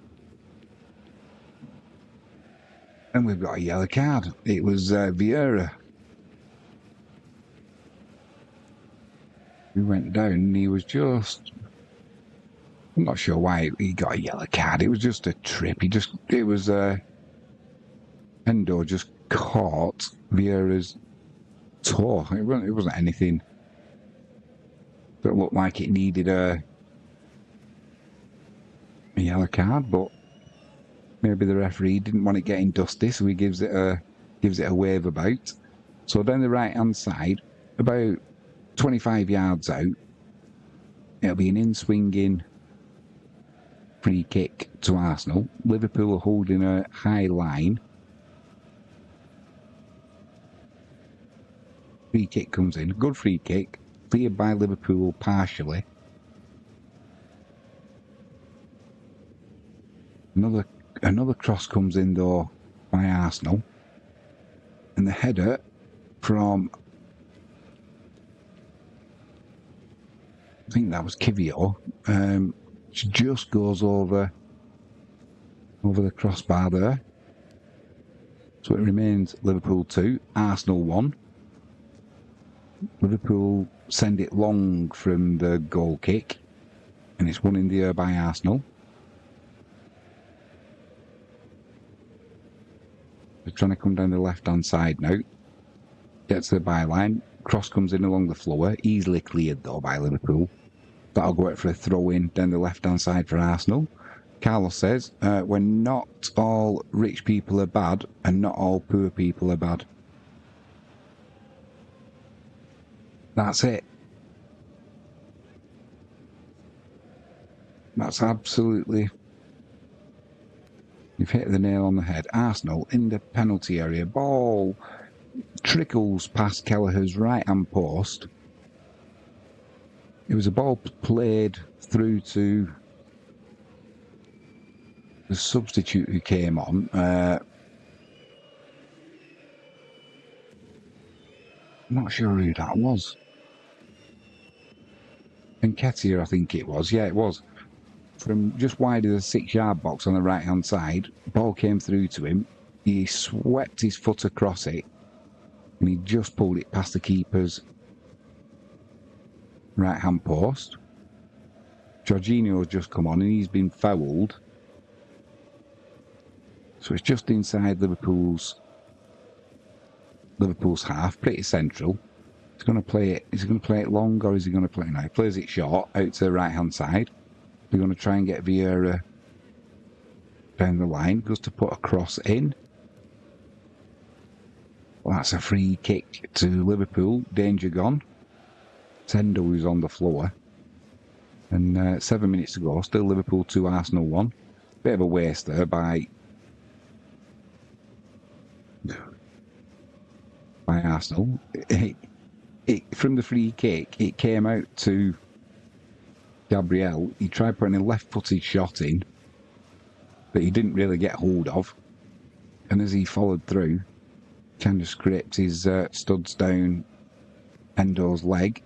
And we've got a yellow card. It was Vieira. He went down and he was just... I'm not sure why he got a yellow card. It was just a trip. It was Endo just caught Vieira's toe. It wasn't anything that looked like it needed a yellow card, but maybe the referee didn't want it getting dusty, so he gives it a wave about. So down the right hand side, about 25 yards out, it'll be an in-swinging free kick to Arsenal. Liverpool are holding a high line. Free kick comes in. Good free kick. cleared by Liverpool partially. Another cross comes in though by Arsenal. And the header from, I think that was Kivio, just goes over the crossbar there. So it remains Liverpool 2, Arsenal 1. Liverpool send it long from the goal kick, and it's won in the air by Arsenal. They're trying to come down the left-hand side now. Gets to the byline. Cross comes in along the floor. Easily cleared, though, by Liverpool. That'll go out for a throw-in down the left-hand side for Arsenal. Carlos says, when not all rich people are bad, and not all poor people are bad. That's it. That's absolutely... You've hit the nail on the head. Arsenal in the penalty area. Ball trickles past Kelleher's right-hand post. It was a ball played through to the substitute who came on. I'm not sure who that was. Nketiah, I think it was. Yeah, it was. From just wide of the 6-yard box on the right-hand side, ball came through to him. He swept his foot across it, and he just pulled it past the keeper's right-hand post. Jorginho's just come on, and he's been fouled. So it's just inside Liverpool's half, pretty central. He's going to play it. Is he going to play it long, or is he going to play it now? He plays it short out to the right-hand side. They're going to try and get Vieira down the line. Goes to put a cross in. Well, that's a free kick to Liverpool. Danger gone. Tendo is on the floor. And 7 minutes to go. Still Liverpool 2, Arsenal 1. Bit of a waste there by Arsenal. From the free kick, it came out to Gabriel. He tried putting a left-footed shot in that he didn't really get hold of. And as he followed through, kind of scraped his studs down Endo's leg,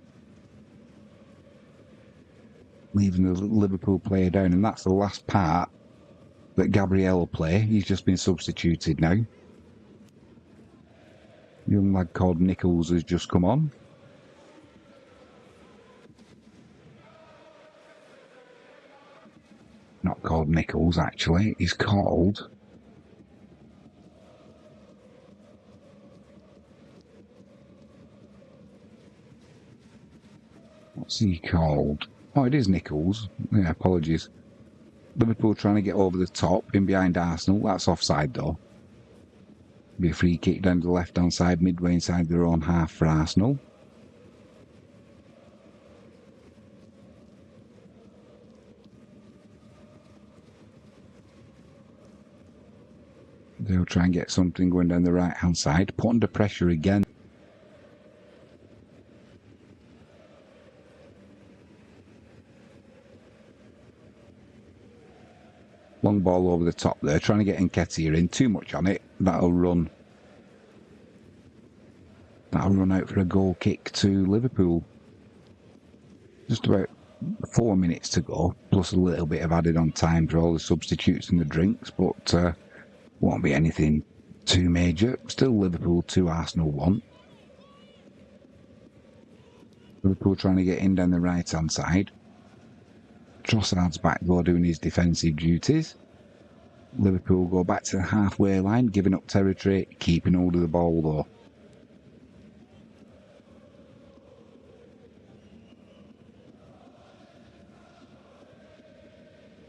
leaving the Liverpool player down. And that's the last part that Gabriel will play. He's just been substituted now. Young lad called Nichols has just come on. Not called Nichols, actually. He's called... What's he called? Oh, it is Nichols. Yeah, apologies. Liverpool trying to get over the top in behind Arsenal. That's offside, though. Be a free kick down to the left-hand side, midway inside their own half for Arsenal. They'll try and get something going down the right-hand side. Put under pressure again. Long ball over the top there, trying to get Nketiah in. Too much on it. That'll run out for a goal kick to Liverpool. Just about 4 minutes to go, plus a little bit of added on time for all the substitutes and the drinks, but won't be anything too major. Still Liverpool 2, Arsenal 1. Liverpool trying to get in down the right-hand side. Trossard's back though, doing his defensive duties. Liverpool go back to the halfway line, giving up territory, keeping hold of the ball though.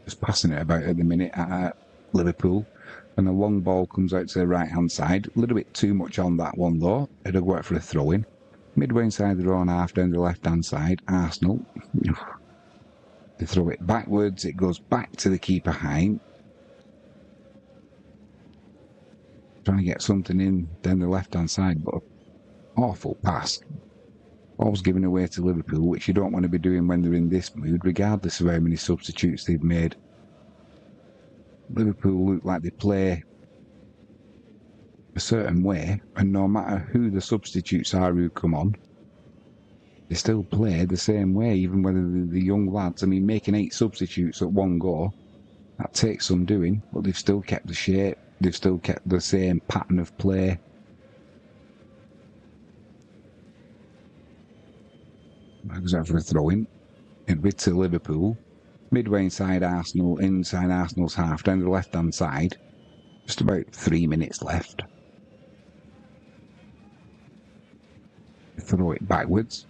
Just passing it about at the minute at Liverpool. And a long ball comes out to the right-hand side. A little bit too much on that one though. It'll go out for a throw-in. Midway inside their own half, down the left-hand side. Arsenal. They throw it backwards. It goes back to the keeper Hein. Trying to get something in down the left-hand side, but awful pass. Ball's given away to Liverpool, which you don't want to be doing when they're in this mood, regardless of how many substitutes they've made. Liverpool look like they play a certain way, and no matter who the substitutes are who come on, they still play the same way, even whether they're the young lads. I mean, making 8 substitutes at one go, that takes some doing, but they've still kept the shape, they've still kept the same pattern of play. Goes out for a throw-in. It'll be to Liverpool. Midway inside Arsenal's half, down the left-hand side. Just about 3 minutes left. Throw it backwards.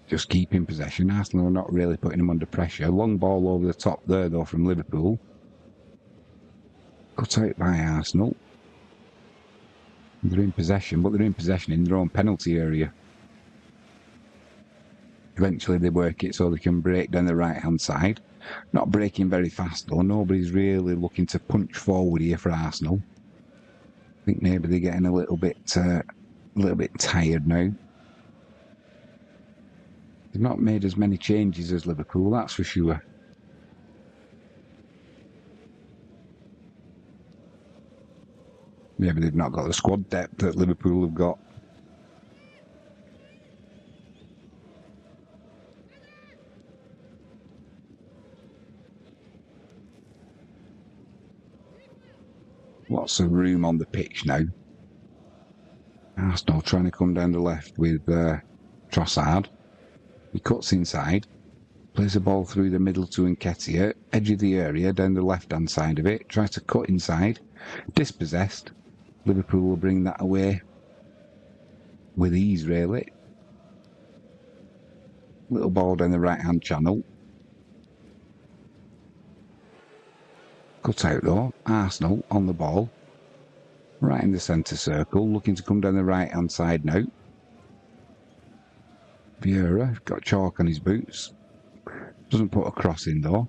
Just keeping possession. Arsenal are not really putting them under pressure. Long ball over the top there, though, from Liverpool. Cut out by Arsenal. They're in possession, but they're in possession in their own penalty area. Eventually they work it so they can break down the right-hand side. Not breaking very fast, though. Nobody's really looking to punch forward here for Arsenal. I think maybe they're getting a little bit tired now. They've not made as many changes as Liverpool, that's for sure. Maybe they've not got the squad depth that Liverpool have got. Lots of room on the pitch now. Arsenal trying to come down the left with Trossard. He cuts inside, plays the ball through the middle to Nketiah, edge of the area, down the left-hand side of it, tries to cut inside, dispossessed. Liverpool will bring that away with ease, really. Little ball down the right-hand channel. Cut out though, Arsenal on the ball. Right in the centre circle, looking to come down the right-hand side now. Vieira got chalk on his boots. Doesn't put a cross in though.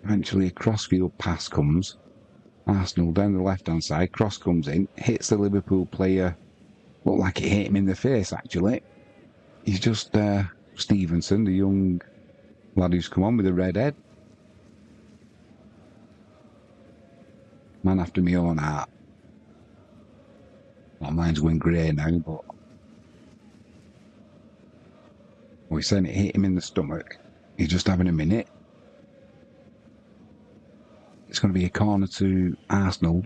Eventually a crossfield pass comes. Arsenal down the left-hand side, cross comes in, hits the Liverpool player. Looked like it hit him in the face, actually. He's just Stevenson, the young lad who's come on with a red head. Man after my own heart. Well, mine's going grey now, but we're saying it hit him in the stomach. He's just having a minute. It's going to be a corner to Arsenal.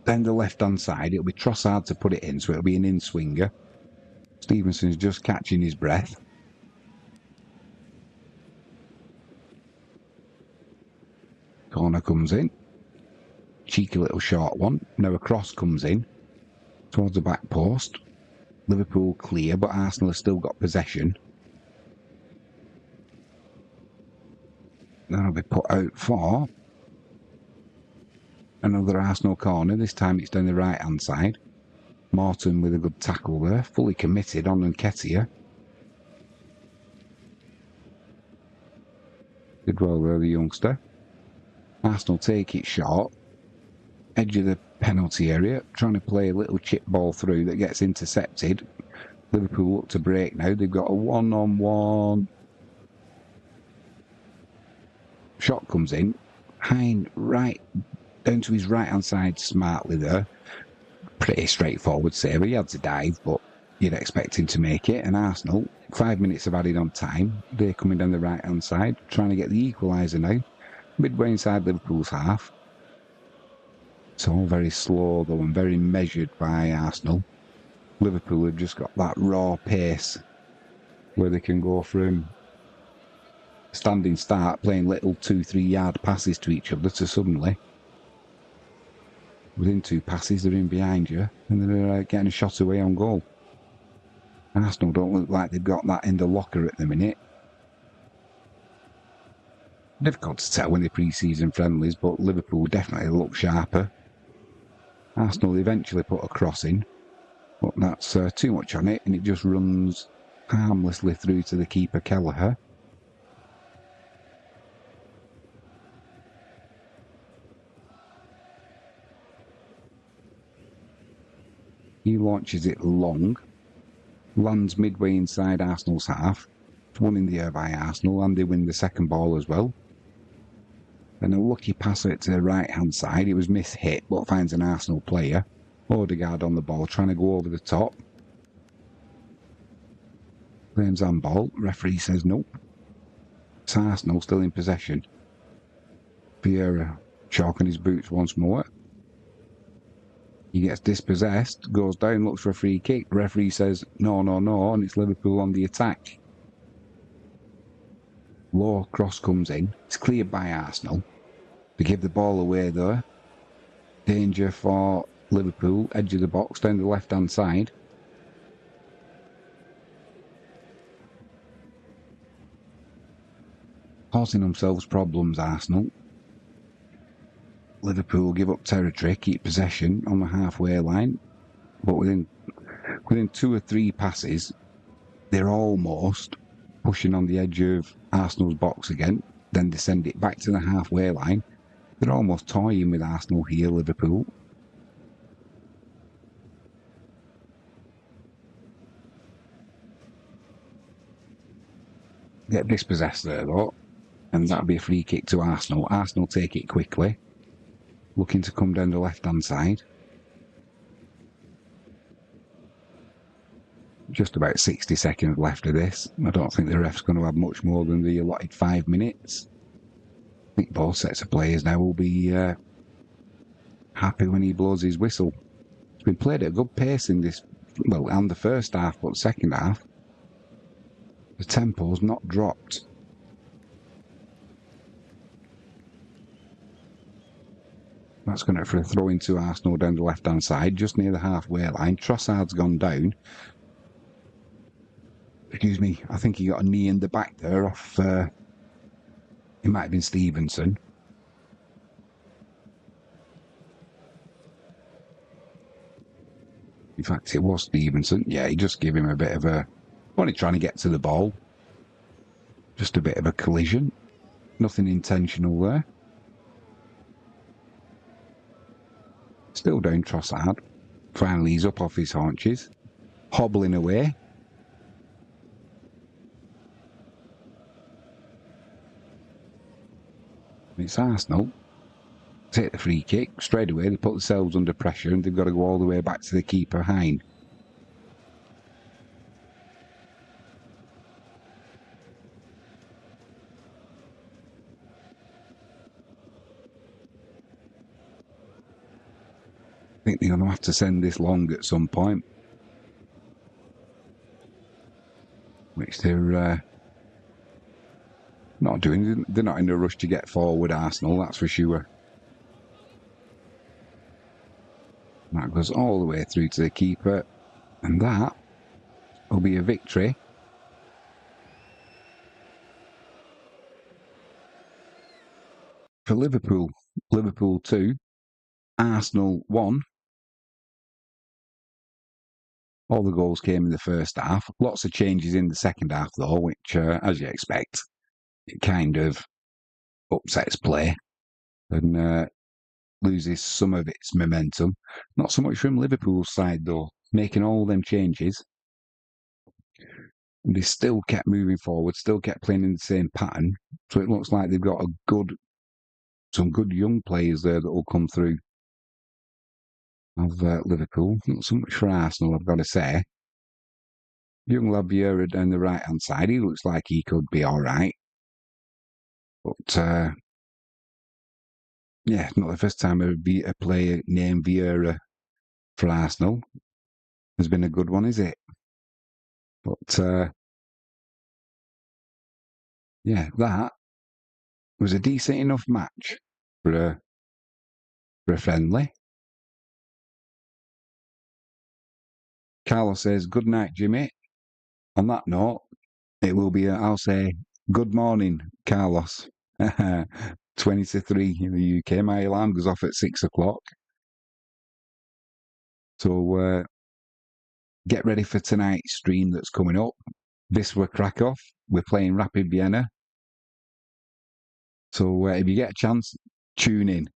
Then the left-hand side, it'll be Trossard to put it in, so it'll be an in-swinger. Stevenson's just catching his breath. Corner comes in. Cheeky little short one. Now a cross comes in towards the back post. Liverpool clear, but Arsenal have still got possession. That'll be put out for another Arsenal corner. This time it's down the right-hand side. Morton with a good tackle there. Fully committed on Nketiah. Did well there, the youngster. Arsenal take it short. Edge of the penalty area. Trying to play a little chip ball through that gets intercepted. Liverpool look to break now. They've got a one-on-one. Shot comes in. Hind right down to his right-hand side smartly there. Pretty straightforward save. He had to dive, but you'd expect him to make it. And Arsenal, 5 minutes of added on time. They're coming down the right-hand side, trying to get the equaliser now. Midway inside Liverpool's half. It's all very slow, though, and very measured by Arsenal. Liverpool have just got that raw pace where they can go from standing start, playing little 2-3 yard passes to each other, to suddenly, within 2 passes, they're in behind you, and they're getting a shot away on goal. Arsenal don't look like they've got that in the locker at the minute. Difficult to tell when they're pre-season friendlies, but Liverpool definitely look sharper. Arsenal eventually put a cross in, but that's too much on it, and it just runs harmlessly through to the keeper, Kelleher. He launches it long. lands midway inside Arsenal's half. It's won in the air by Arsenal, and they win the second ball as well. Then a lucky pass it to the right-hand side. It was mishit, but finds an Arsenal player. Odegaard on the ball, trying to go over the top. Claims handball. Referee says nope. It's Arsenal still in possession. Vieira chalking his boots once more. He gets dispossessed, goes down, looks for a free kick. The referee says no, no, no, and it's Liverpool on the attack. Low cross comes in. It's cleared by Arsenal. They give the ball away though. Danger for Liverpool. Edge of the box down the left-hand side. Causing themselves problems, Arsenal. Liverpool give up territory, keep possession on the halfway line, but within 2 or 3 passes, they're almost pushing on the edge of Arsenal's box again. Then they send it back to the halfway line. They're almost toying with Arsenal here, Liverpool. Get dispossessed there though, and that'll be a free kick to Arsenal. Arsenal take it quickly, looking to come down the left-hand side. Just about 60 seconds left of this. I don't think the ref's going to have much more than the allotted 5 minutes. I think both sets of players now will be happy when he blows his whistle. It's been played at a good pace in this, well, and the first half, but the second half, the tempo's not dropped. That's going to for a throw into Arsenal down the left-hand side, just near the halfway line. Trossard's gone down. Excuse me, I think he got a knee in the back there off, it might have been Stevenson. In fact, it was Stevenson. Yeah, he just gave him a bit of a... Only trying to get to the ball. Just a bit of a collision. Nothing intentional there. Still down Trossard. Finally, he's up off his haunches. Hobbling away. It's Arsenal. Take the free kick. Straight away, they put themselves under pressure and they've got to go all the way back to the keeper, Hine. I think they're going to have to send this long at some point. Which they're not doing. They're not in a rush to get forward, Arsenal, that's for sure. That goes all the way through to the keeper. And that will be a victory for Liverpool. Liverpool 2, Arsenal 1. All the goals came in the first half. Lots of changes in the second half, though, which, as you expect, it kind of upsets play and loses some of its momentum. Not so much from Liverpool's side, though, making all them changes. And they still kept moving forward, still kept playing in the same pattern. So it looks like they've got some good young players there that will come through of Liverpool. Not so much for Arsenal, I've got to say. Young lad Vieira down the right-hand side, he looks like he could be all right. But, yeah, not the first time a player named Vieira for Arsenal has been a good one, is it? But, yeah, that was a decent enough match for a friendly. Carlos says, good night, Jimmy. On that note, it will be, I'll say, good morning, Carlos. 20 to 3 in the UK. My alarm goes off at 6 o'clock. So get ready for tonight's stream that's coming up. Wisła Krakow. We're playing Rapid Vienna. So if you get a chance, tune in.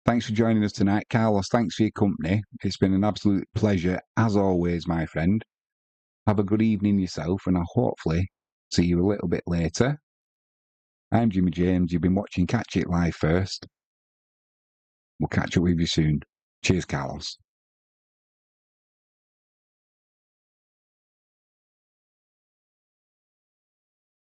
Thanks for joining us tonight. Carlos, thanks for your company. It's been an absolute pleasure, as always, my friend. Have a good evening yourself, and I'll hopefully see you a little bit later. I'm Jimmy James. You've been watching Catch It Live first. We'll catch up with you soon. Cheers, Carlos.